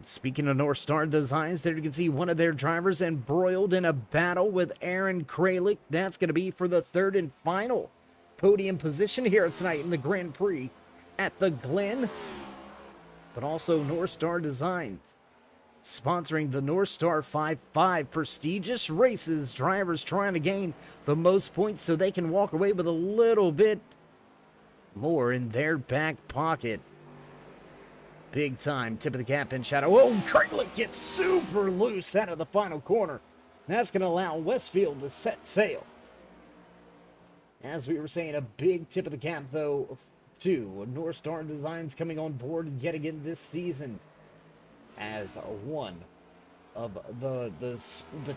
Speaking of North Star Designs, there you can see one of their drivers embroiled in a battle with Aaron Kralik. That's going to be for the third and final podium position here tonight in the Grand Prix at the Glen. But also North Star Designs, sponsoring the North Star 5-5 prestigious races. Drivers trying to gain the most points so they can walk away with a little bit more in their back pocket. Big time tip of the cap and shadow. Oh, Kirkland gets super loose out of the final corner. That's going to allow Westfield to set sail. As we were saying, a big tip of the cap, though, to North Star Designs coming on board yet again this season as one of the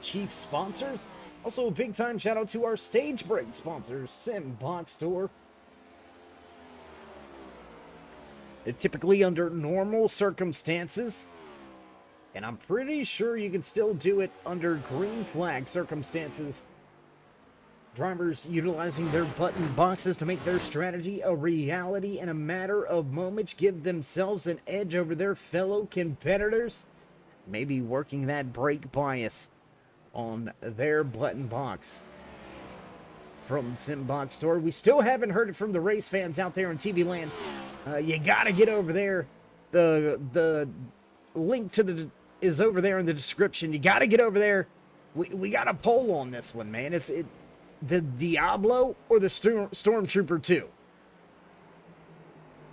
chief sponsors. Also a big time shout out to our stage break sponsor, Sim Box Store. Typically under normal circumstances, and I'm pretty sure you can still do it under green flag circumstances, drivers utilizing their button boxes to make their strategy a reality in a matter of moments, give themselves an edge over their fellow competitors, maybe working that brake bias on their button box. From Simbox Store, we still haven't heard it from the race fans out there in TV land. You gotta get over there. The link to the is over there in the description. You gotta get over there. We got a poll on this one, man. It's the Diablo or the Stormtrooper 2.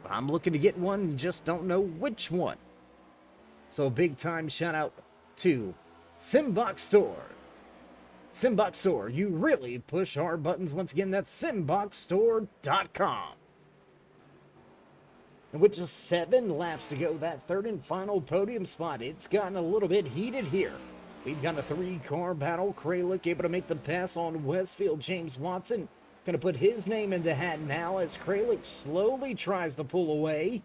I'm looking to get one, just don't know which one. So big time shout out to Simbox Store. Simbox Store, you really push our buttons. Once again, that's simboxstore.com. And with just 7 laps to go, that third and final podium spot, it's gotten a little bit heated here. We've got a 3-car battle. Kralik able to make the pass on Westfield. James Watson going to put his name in the hat now as Kralik slowly tries to pull away.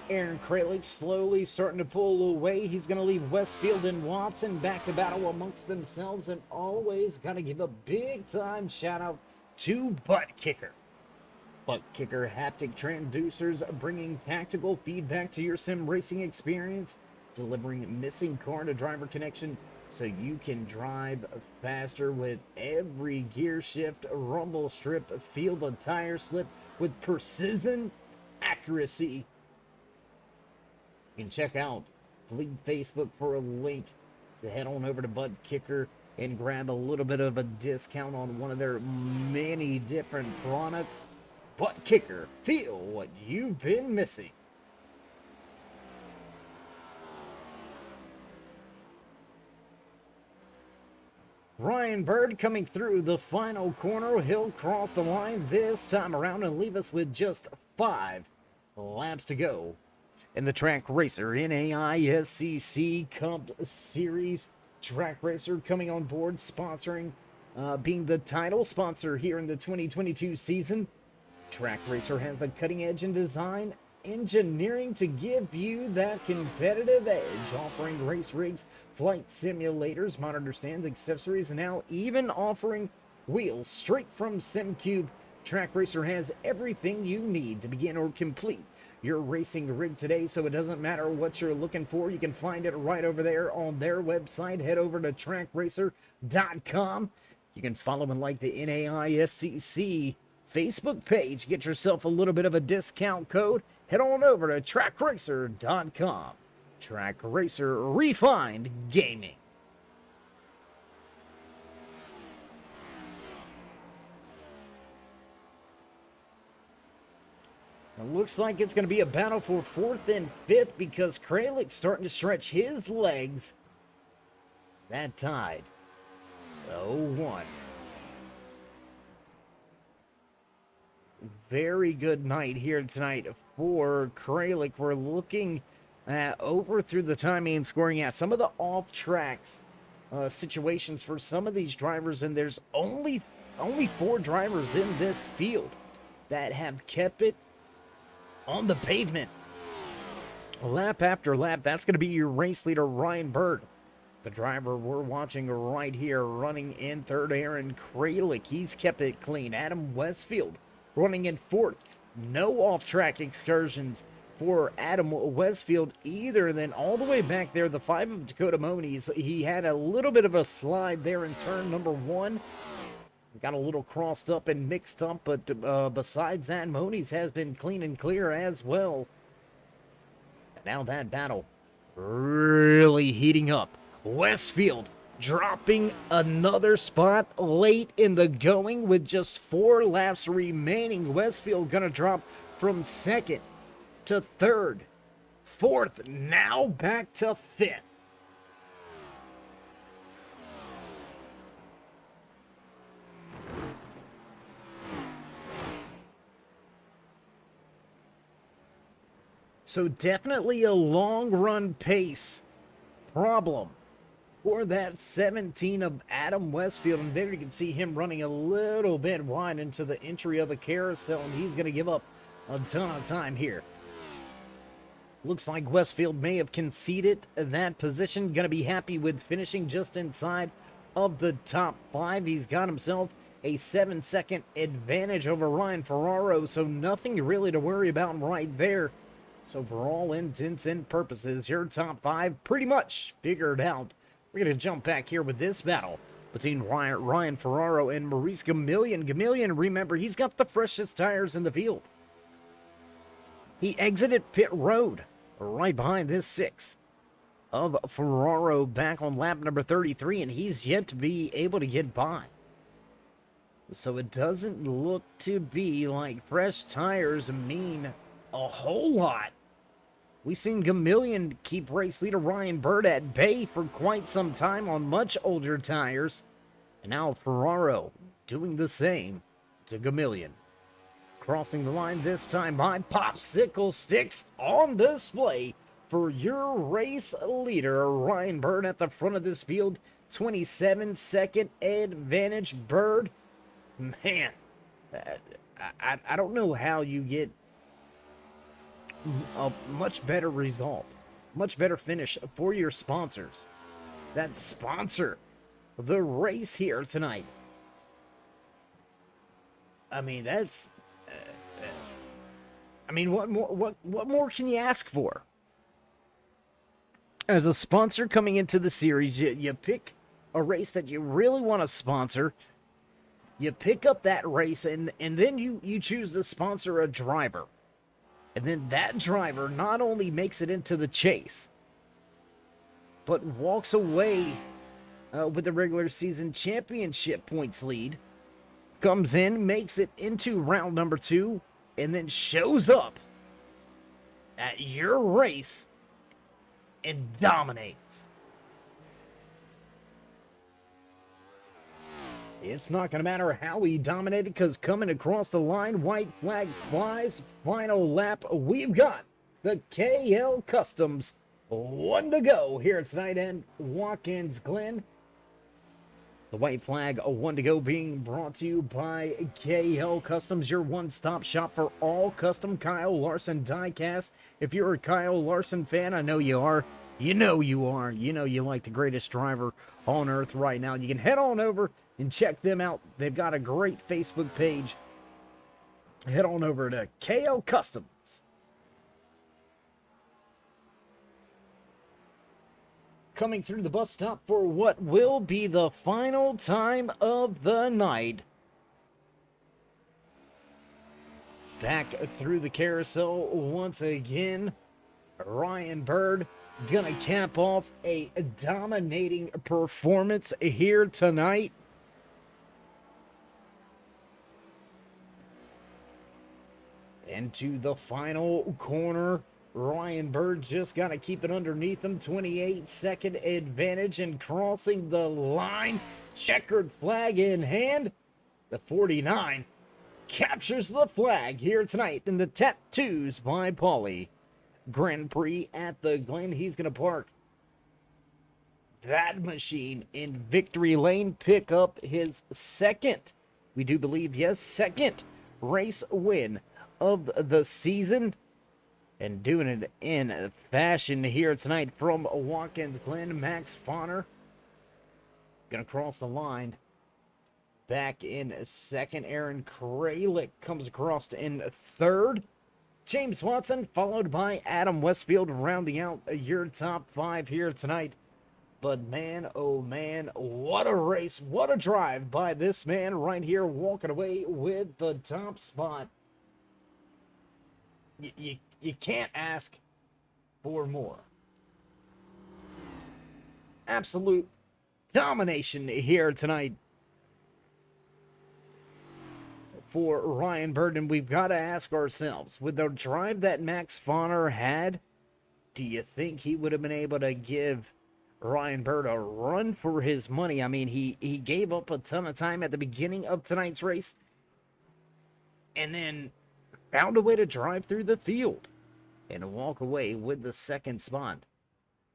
Aaron Kralik slowly starting to pull away. He's going to leave Westfield and Watson back to battle amongst themselves, and always got to give a big time shout out to Butt Kicker. Butt Kicker haptic transducers, bringing tactical feedback to your sim racing experience, delivering missing car to driver connection so you can drive faster with every gear shift, rumble strip, feel the tire slip with precision accuracy. You can check out League Facebook for a link to head on over to Butt Kicker and grab a little bit of a discount on one of their many different products. Butt Kicker, feel what you've been missing. Ryan Bird coming through the final corner. He'll cross the line this time around and leave us with just 5 laps to go in the Track Racer NAISCC Cup Series. Track Racer coming on board, sponsoring, being the title sponsor here in the 2022 season. Track Racer has the cutting edge in design engineering to give you that competitive edge, offering race rigs, flight simulators, monitor stands, accessories, and now even offering wheels straight from SimCube. Track Racer has everything you need to begin or complete your racing rig today, so it doesn't matter what you're looking for. You can find it right over there on their website. Head over to trackracer.com. You can follow and like the NAISCC Facebook page. Get yourself a little bit of a discount code. Head on over to trackracer.com. Track Racer Refined Gaming. It looks like it's going to be a battle for 4th and 5th because Kralik's starting to stretch his legs. That tied 0-1. Very good night here tonight for Kralik. We're looking over through the timing and scoring at some of the off-tracks situations for some of these drivers, and there's only 4 drivers in this field that have kept it on the pavement lap after lap. That's going to be your race leader, Ryan Bird. The driver we're watching right here running in 3rd, Aaron Kralik. He's kept it clean. Adam Westfield running in 4th. No off-track excursions for Adam Westfield either. And then all the way back there, the 5 of Dakota Moniz, he had a little bit of a slide there in turn number 1. Got a little crossed up and mixed up, but besides that, Moniz has been clean and clear as well. And now that battle really heating up. Westfield dropping another spot late in the going with just 4 laps remaining. Westfield gonna drop from 2nd to 3rd, 4th, now back to 5th. So definitely a long run pace problem for that 17 of Adam Westfield. And there you can see him running a little bit wide into the entry of the carousel, and he's going to give up a ton of time here. Looks like Westfield may have conceded that position. Going to be happy with finishing just inside of the top 5. He's got himself a 7-second advantage over Ryan Ferraro, so nothing really to worry about right there. So for all intents and purposes, your top 5 pretty much figured out. We're going to jump back here with this battle between Ryan Ferraro and Maurice Gamillion. Gamillion, remember, he's got the freshest tires in the field. He exited pit road right behind this 6 of Ferraro back on lap number 33, and he's yet to be able to get by. So it doesn't look to be like fresh tires mean a whole lot. We've seen Gamillion keep race leader Ryan Bird at bay for quite some time on much older tires. And now Ferraro doing the same to Gamillion. Crossing the line this time by popsicle sticks on display for your race leader Ryan Bird at the front of this field. 27-second advantage. Bird, man, I don't know how you get a much better result, much better finish for your sponsors that sponsor the race here tonight. I mean, that's what more can you ask for? As a sponsor coming into the series, you pick a race that you really want to sponsor. You pick up that race, and then you choose to sponsor a driver. And then that driver not only makes it into the chase, but walks away with the regular season championship points lead, comes in, makes it into round number 2, and then shows up at your race and dominates. It's not going to matter how he dominated, because coming across the line, white flag flies, final lap, we've got the KL Customs 1 to go here tonight in Watkins Glen. The white flag, a 1 to go, being brought to you by KL Customs, your one-stop shop for all custom Kyle Larson diecast. If you're a Kyle Larson fan, I know you are. You know you are. You know you like the greatest driver on earth right now. You can head on over and check them out. They've got a great Facebook page. Head on over to KL Customs. Coming through the bus stop for what will be the final time of the night. Back through the carousel once again. Ryan Bird gonna cap off a dominating performance here tonight. Into the final corner. Ryan Bird just got to keep it underneath him. 28-second advantage and crossing the line. Checkered flag in hand. The 49 captures the flag here tonight in the Tattoos by Paulee Grand Prix at the Glen. He's going to park that machine in victory lane. Pick up his second, we do believe, yes, second race win of the season. And doing it in fashion here tonight from Watkins Glen. Max Fonner gonna cross the line. Back in second. Aaron Kralik comes across in third. James Watson followed by Adam Westfield rounding out your top 5 here tonight. But man, oh man, what a race, what a drive by this man right here, walking away with the top spot. You can't ask for more. Absolute domination here tonight for Ryan Bird. And we've got to ask ourselves, with the drive that Max Fonner had, do you think he would have been able to give Ryan Bird a run for his money? I mean, he gave up a ton of time at the beginning of tonight's race and then found a way to drive through the field and walk away with the second spot.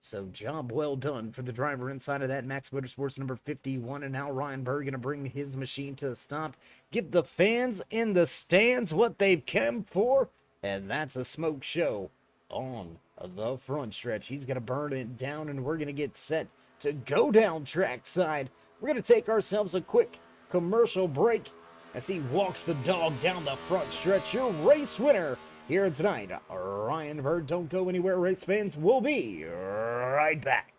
So job well done for the driver inside of that Max Motorsports number 51. And now Ryan Bird going to bring his machine to a stop. Give the fans in the stands what they've come for. And that's a smoke show on the front stretch. He's going to burn it down, and we're going to get set to go down trackside. We're going to take ourselves a quick commercial break as he walks the dog down the front stretch. Your race winner here tonight, Ryan Bird. Don't go anywhere, race fans. We'll be right back.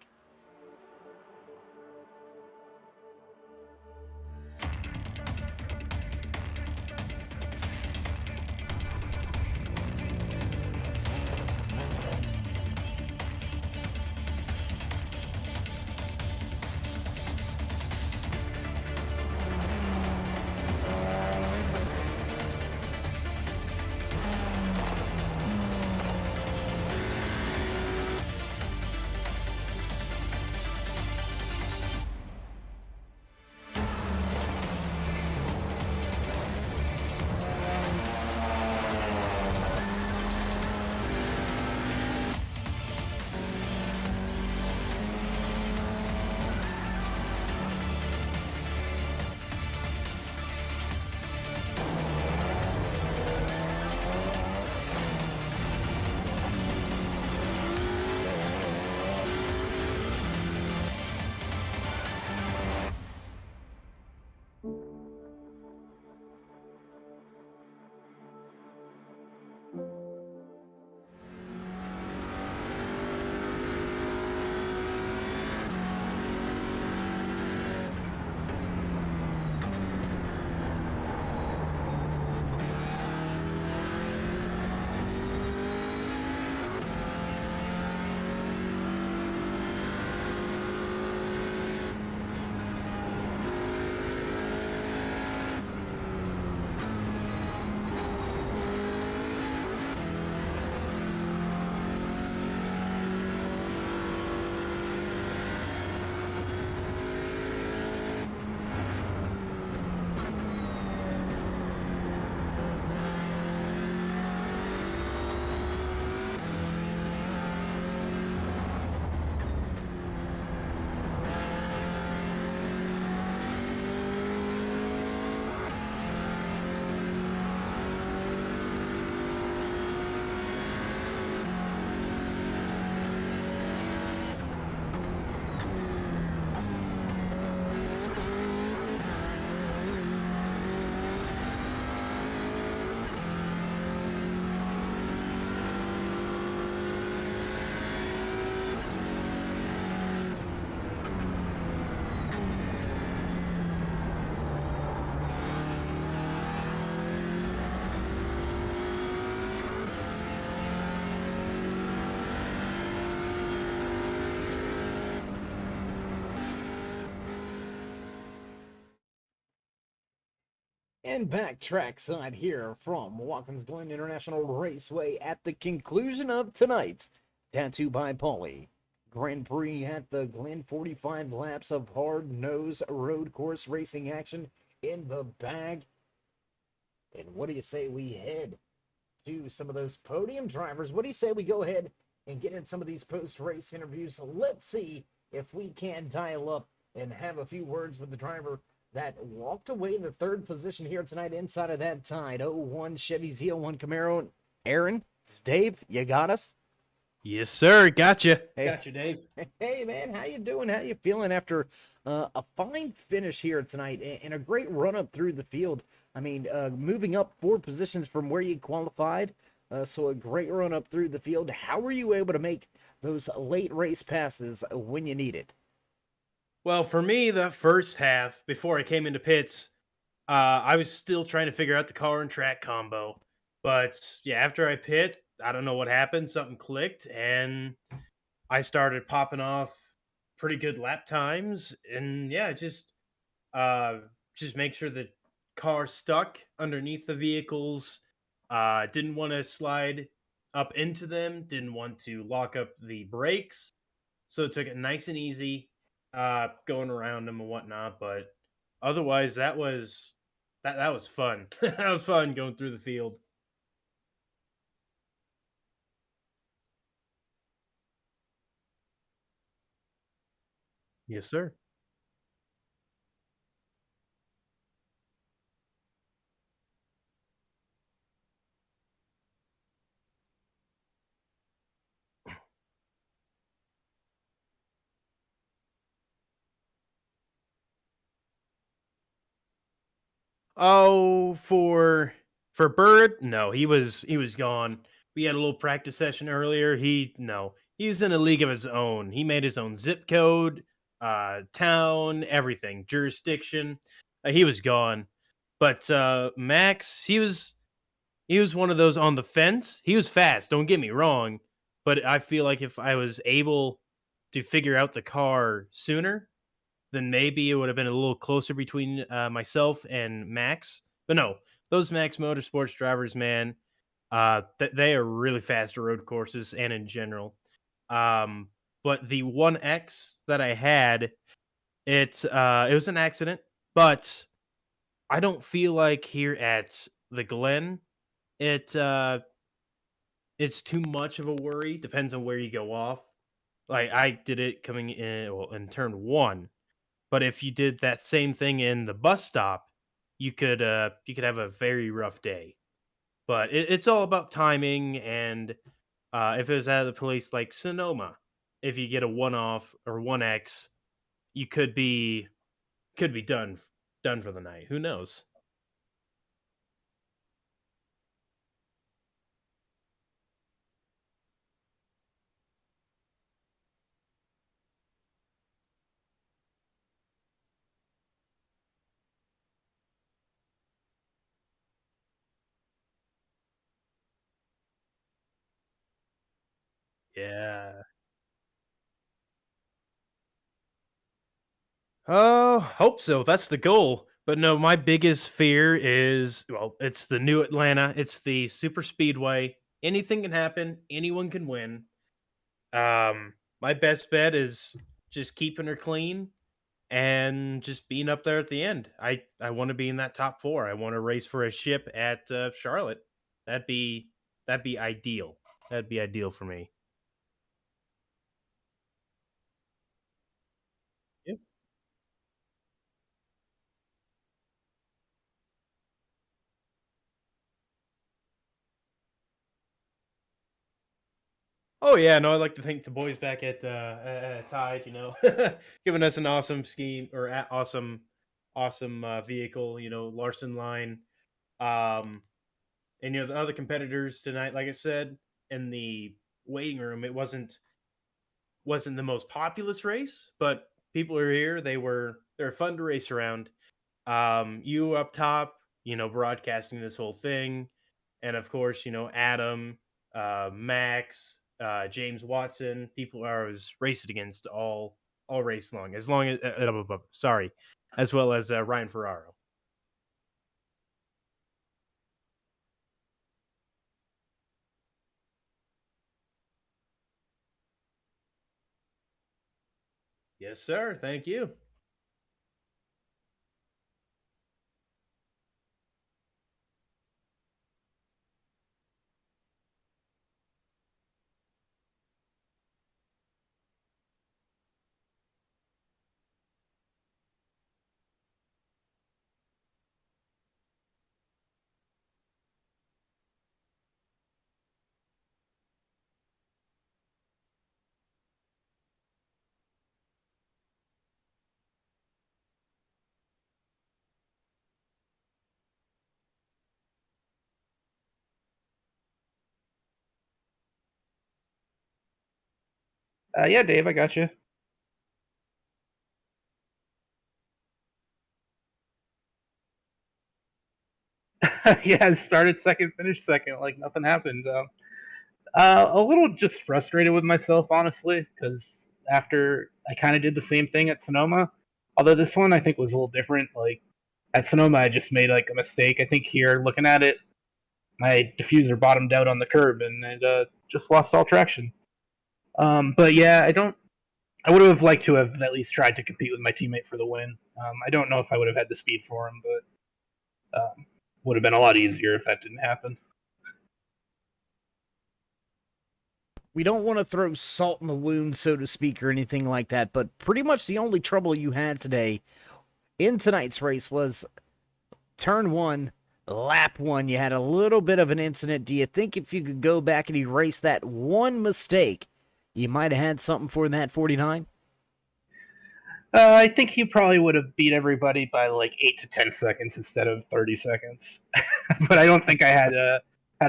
And back trackside here from Watkins Glen International Raceway at the conclusion of tonight's Tattoo by Paulie Grand Prix at the Glen. 45 laps of hard-nosed road course racing action in the bag. And what do you say we head to some of those podium drivers? What do you say we go ahead and get in some of these post-race interviews? So let's see if we can dial up and have a few words with the driver that walked away in the third position here tonight inside of that tied 01 Chevy Z01 Camaro. Aaron, it's Dave, you got us? Yes, sir. Gotcha. Hey. Gotcha, Dave. Hey, man, how you doing? How you feeling after a fine finish here tonight and a great run up through the field? I mean, moving up 4 positions from where you qualified, so a great run up through the field. How were you able to make those late race passes when you need it? Well, for me, the first half, before I came into pits, I was still trying to figure out the car and track combo. But yeah, after I pit, I don't know what happened. Something clicked, and I started popping off pretty good lap times. And yeah, just make sure the car stuck underneath the vehicles. Didn't want to slide up into them. Didn't want to lock up the brakes. So took it nice and easy, going around them and whatnot. But otherwise, that was fun. That was fun going through the field. Yes, sir. Oh, for Bird, no, he was gone. We had a little practice session earlier. He's in a league of his own. He made his own zip code, town, everything, jurisdiction. He was gone. But Max, he was one of those on the fence. He was fast, don't get me wrong, but I feel like if I was able to figure out the car sooner, then maybe it would have been a little closer between myself and Max. But no, those Max Motorsports drivers, man, they are really fast at road courses and in general. Um, but the 1X that I had, it was an accident, but I don't feel like here at the Glen, it it's too much of a worry. Depends on where you go off. Like I did it coming in, well, in turn one. But if you did that same thing in the bus stop, you could have a very rough day. But it's all about timing, and if it was at a place like Sonoma, if you get a one off or 1X, you could be done for the night. Who knows? Yeah. Oh, hope so. That's the goal. But no, my biggest fear is, well, it's the new Atlanta. It's the super speedway. Anything can happen. Anyone can win. My best bet is just keeping her clean and just being up there at the end. I want to be in that top 4. I want to race for a ship at Charlotte. That'd be that'd be ideal. That'd be ideal for me. Yep. Oh yeah, no, I'd like to thank the boys back at Tide. Giving us an awesome scheme or awesome vehicle. Larson line. Um, and the other competitors tonight, like I said, in the waiting room, it wasn't the most populous race, but people are here. They're fun to race around. You up top, broadcasting this whole thing, and of course, Adam, Max, James Watson, people I was racing against all race long, as well as Ryan Ferraro. Yes, sir. Thank you. Yeah, Dave, I got you. Yeah, started second, finished second, like nothing happened. A little just frustrated with myself, honestly, because after I kind of did the same thing at Sonoma, although this one I think was a little different. Like at Sonoma, I just made like a mistake. I think here, looking at it, my diffuser bottomed out on the curb and it just lost all traction. But yeah, I don't. I would have liked to have at least tried to compete with my teammate for the win. I don't know if I would have had the speed for him, but would have been a lot easier if that didn't happen. We don't want to throw salt in the wound, so to speak, or anything like that, but pretty much the only trouble you had today in tonight's race was turn 1, lap 1. You had a little bit of an incident. Do you think if you could go back and erase that one mistake, you might have had something for that 49? I think he probably would have beat everybody by like 8 to 10 seconds instead of 30 seconds. But I don't think I had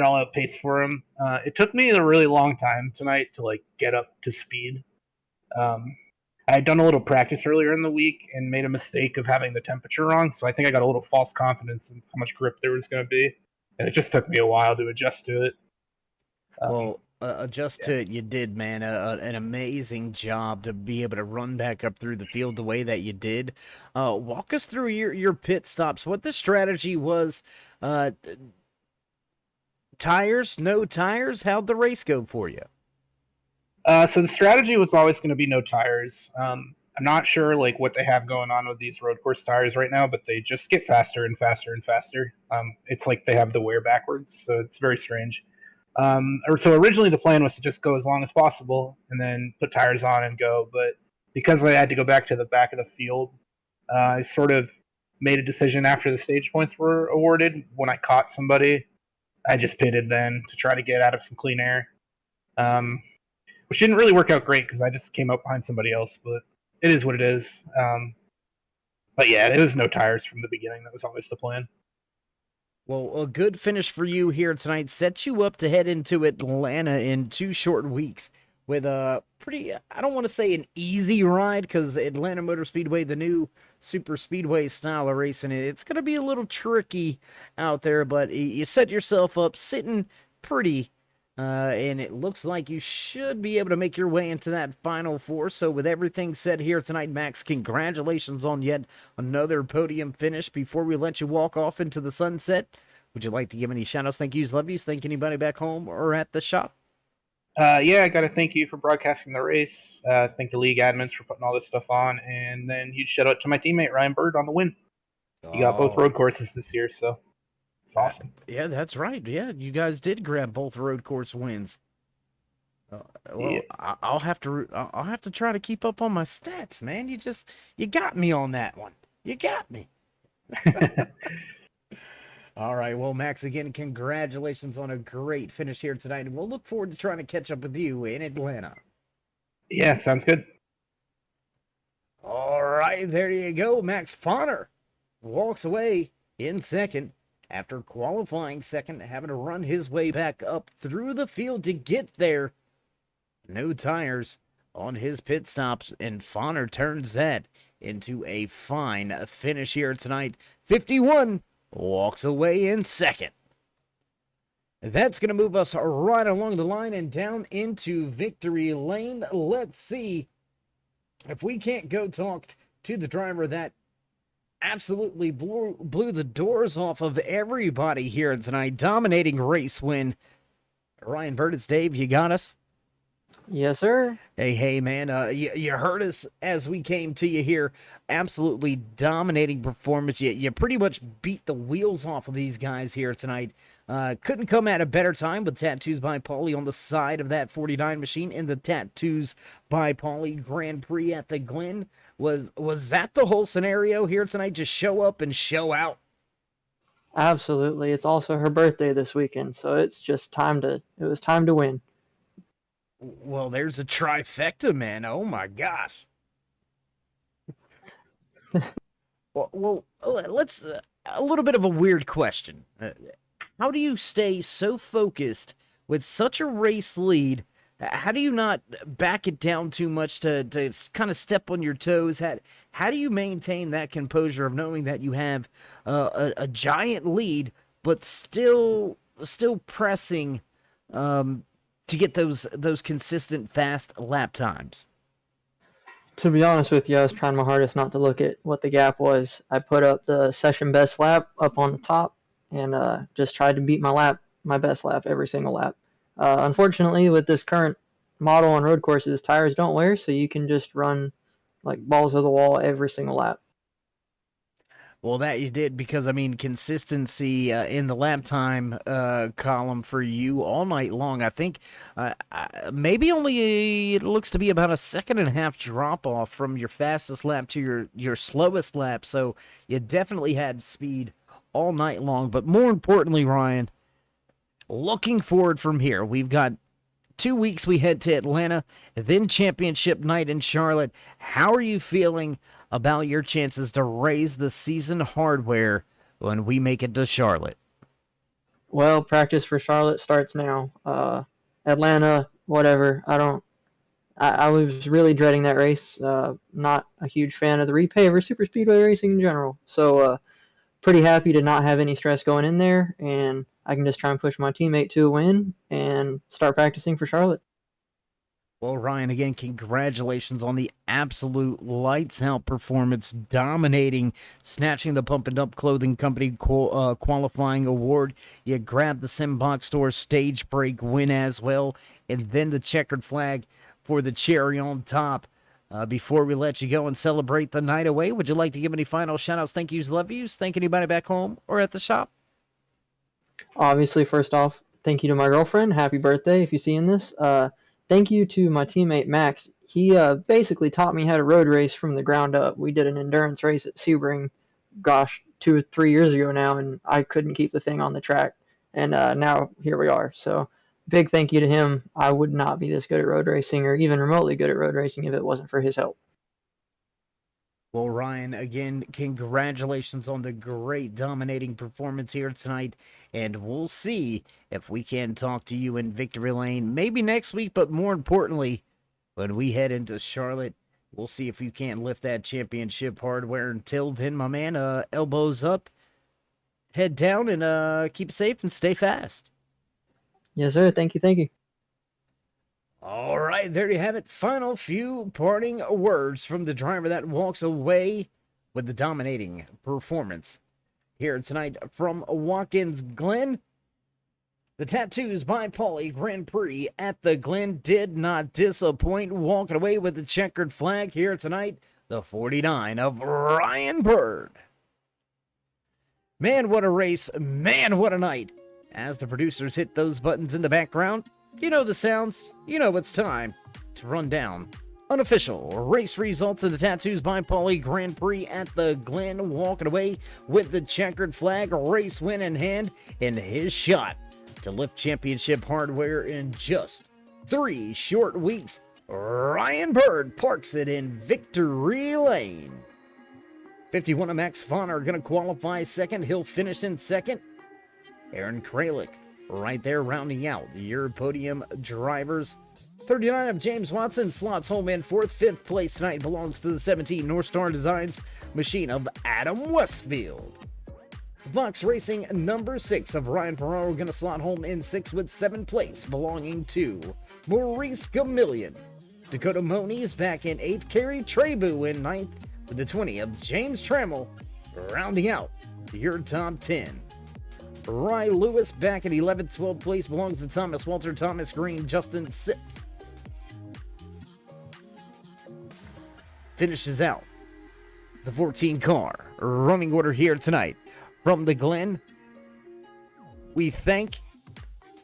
all out pace for him. It took me a really long time tonight to like get up to speed. I had done a little practice earlier in the week and made a mistake of having the temperature wrong, so I think I got a little false confidence in how much grip there was going to be, and it just took me a while to adjust to it. Adjust to it, you did, man. An amazing job to be able to run back up through the field the way that you did. Walk us through your pit stops, what the strategy was. Tires, no tires? How'd the race go for you? So the strategy was always going to be no tires. I'm not sure like what they have going on with these road course tires right now, but they just get faster and faster and faster. It's like they have the wear backwards, so it's very strange. So originally the plan was to just go as long as possible and then put tires on and go. But because I had to go back to the back of the field, I sort of made a decision after the stage points were awarded. When I caught somebody, I just pitted then to try to get out of some clean air, which didn't really work out great because I just came up behind somebody else. But it is what it is. But yeah, it was no tires from the beginning. That was always the plan. Well, a good finish for you here tonight sets you up to head into Atlanta in 2 short weeks with a pretty, I don't want to say an easy ride, because Atlanta Motor Speedway, the new super speedway style of racing, it's going to be a little tricky out there, but you set yourself up sitting pretty, and it looks like you should be able to make your way into that Final Four. So with everything said here tonight, Max, congratulations on yet another podium finish. Before we let you walk off into the sunset, would you like to give any shout-outs, thank yous, love yous, thank anybody back home or at the shop? Yeah, I got to thank you for broadcasting the race. Thank the league admins for putting all this stuff on. And then huge shout out to my teammate, Ryan Bird, on the win. He got both road courses this year, so it's awesome. Yeah, that's right. Yeah, you guys did grab both road course wins. Well, yeah. I'll have to try to keep up on my stats, man. You got me on that one. You got me. All right, well, Max, again, congratulations on a great finish here tonight, and we'll look forward to trying to catch up with you in Atlanta. Yeah, sounds good. All right, there you go. Max Fonner walks away in second after qualifying second, having to run his way back up through the field to get there. No tires on his pit stops, and Fonner turns that into a fine finish here tonight. 51 walks away in second. That's going to move us right along the line and down into victory lane. Let's see if we can't go talk to the driver that absolutely blew the doors off of everybody here tonight. Dominating race win. Ryan Bird, it's Dave. You got us? Yes, sir. Hey, man, you heard us as we came to you here. Absolutely dominating performance. You pretty much beat the wheels off of these guys here tonight. Couldn't come at a better time with Tattoos by Paulee on the side of that 49 machine in the Tattoos by Paulee Grand Prix at the Glen. Was that the whole scenario here tonight? Just show up and show out? Absolutely. It's also her birthday this weekend, so it's just it was time to win. Well, there's a trifecta, man. Oh my gosh. well, let's a little bit of a weird question. How do you stay so focused with such a race lead? How do you not back it down too much to kind of step on your toes? How do you maintain that composure of knowing that you have a giant lead, but still pressing to get those consistent fast lap times? To be honest with you, I was trying my hardest not to look at what the gap was. I put up the session best lap up on the top and just tried to beat my best lap every single lap. Unfortunately, with this current model on road courses, tires don't wear, so you can just run like balls to the wall every single lap. Well, that you did because, I mean, consistency in the lap time column for you all night long. I think maybe only it looks to be about a 1.5 drop off from your fastest lap to your slowest lap. So you definitely had speed all night long. But more importantly, Ryan, looking forward from here, we've got 2 weeks. We head to Atlanta, then championship night in Charlotte. How are you feeling about your chances to raise the season hardware when we make it to Charlotte? Well, practice for Charlotte starts now. Atlanta, whatever. I was really dreading that race. Not a huge fan of the repay over super speedway racing in general. So pretty happy to not have any stress going in there, and I can just try and push my teammate to a win and start practicing for Charlotte. Well, Ryan, again, congratulations on the absolute lights-out performance, dominating, snatching the Pump and Dump Clothing Company qualifying award. You grabbed the Simbox Store stage break win as well, and then the checkered flag for the cherry on top. Before we let you go and celebrate the night away, would you like to give any final shout-outs, thank yous, love yous? Thank anybody back home or at the shop? Obviously, first off, thank you to my girlfriend. Happy birthday if you're seeing this. Thank you to my teammate Max. He basically taught me how to road race from the ground up. We did an endurance race at Sebring, 2 or 3 years ago now, and I couldn't keep the thing on the track. And now here we are. So big thank you to him. I would not be this good at road racing or even remotely good at road racing if it wasn't for his help. Well, Ryan, again, congratulations on the great dominating performance here tonight, and we'll see if we can talk to you in Victory Lane maybe next week, but more importantly, when we head into Charlotte, we'll see if you can't lift that championship hardware. Until then, my man, elbows up, head down, and keep safe and stay fast. Yes, sir. Thank you. Thank you. All right, there you have it. Final few parting words from the driver that walks away with the dominating performance here tonight from Watkins Glen. The Tattoos by Paulee Grand Prix at the Glen did not disappoint, walking away with the checkered flag here tonight, the 49 of Ryan Bird. Man, what a race. Man, what a night. As the producers hit those buttons in the background, you know the sounds. You know it's time to run down unofficial race results of the Tattoos by Paulee Grand Prix at the Glen, walking away with the checkered flag, race win in hand, and his shot to lift championship hardware in just 3 short weeks. Ryan Bird parks it in Victory Lane. 51 of Max Fauna are going to qualify second. He'll finish in second. Aaron Kralik right there rounding out your podium drivers. 39 of James Watson slots home in fourth. 5th place tonight belongs to the 17 North Star Designs machine of Adam Westfield. Vox Racing number 6 of Ryan Ferraro going to slot home in 6th with 7th place belonging to Maurice Gamillion. Dakota Moniz back in 8th. Kerry Trebu in 9th with the 20 of James Trammell rounding out your top 10. Rye Lewis back in 11th. 12th place belongs to Thomas Walter, Thomas Green, Justin Sips. finishes out the 14-car running order here tonight from the Glen. We thank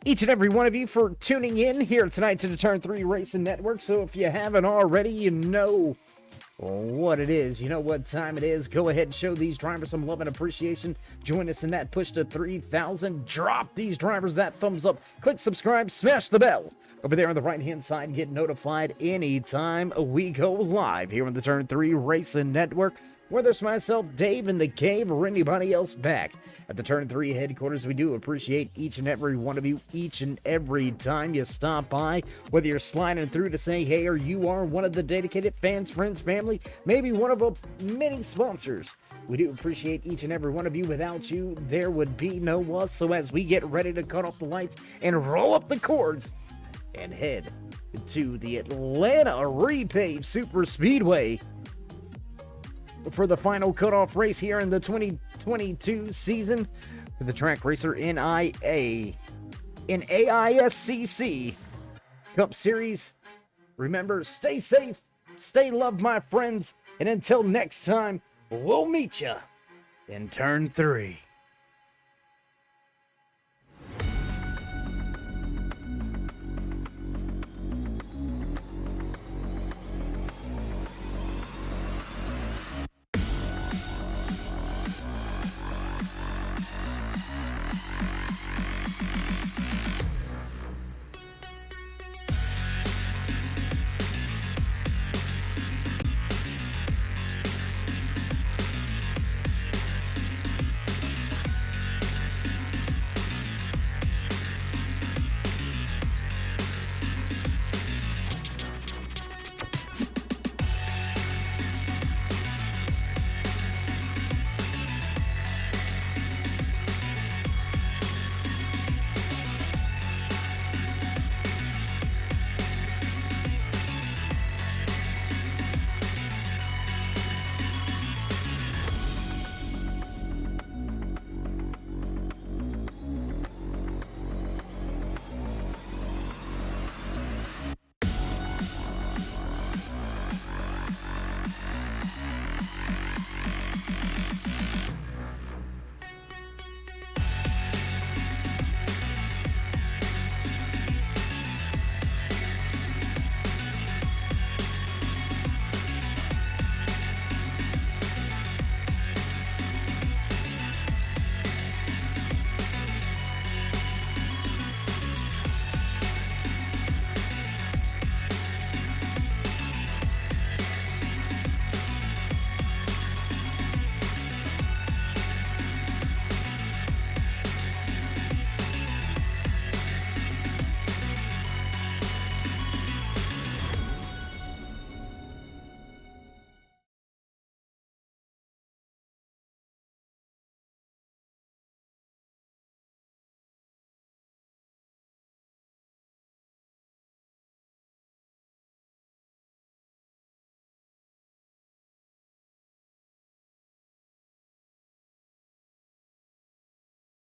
each and every one of you for tuning in here tonight to the Turn 3 Racing Network. So if you haven't already, you know what it is. You know what time it is. Go ahead and show these drivers some love and appreciation. Join us in that push to 3,000. Drop these drivers that thumbs up. Click subscribe. Smash the bell over there on the right-hand side. Get notified anytime we go live here on the Turn 3 Racing Network. Whether it's myself, Dave in the cave, or anybody else back at the Turn 3 headquarters, we do appreciate each and every one of you each and every time you stop by. Whether you're sliding through to say hey, or you are one of the dedicated fans, friends, family, maybe one of the many sponsors. We do appreciate each and every one of you. Without you, there would be no us. So as we get ready to cut off the lights and roll up the cords and head to the Atlanta Repave Super Speedway for the final cutoff race here in the 2022 season for the Track Racer NAISCC Cup Series. Remember, stay safe, stay loved, my friends, and until next time, we'll meet ya in Turn 3.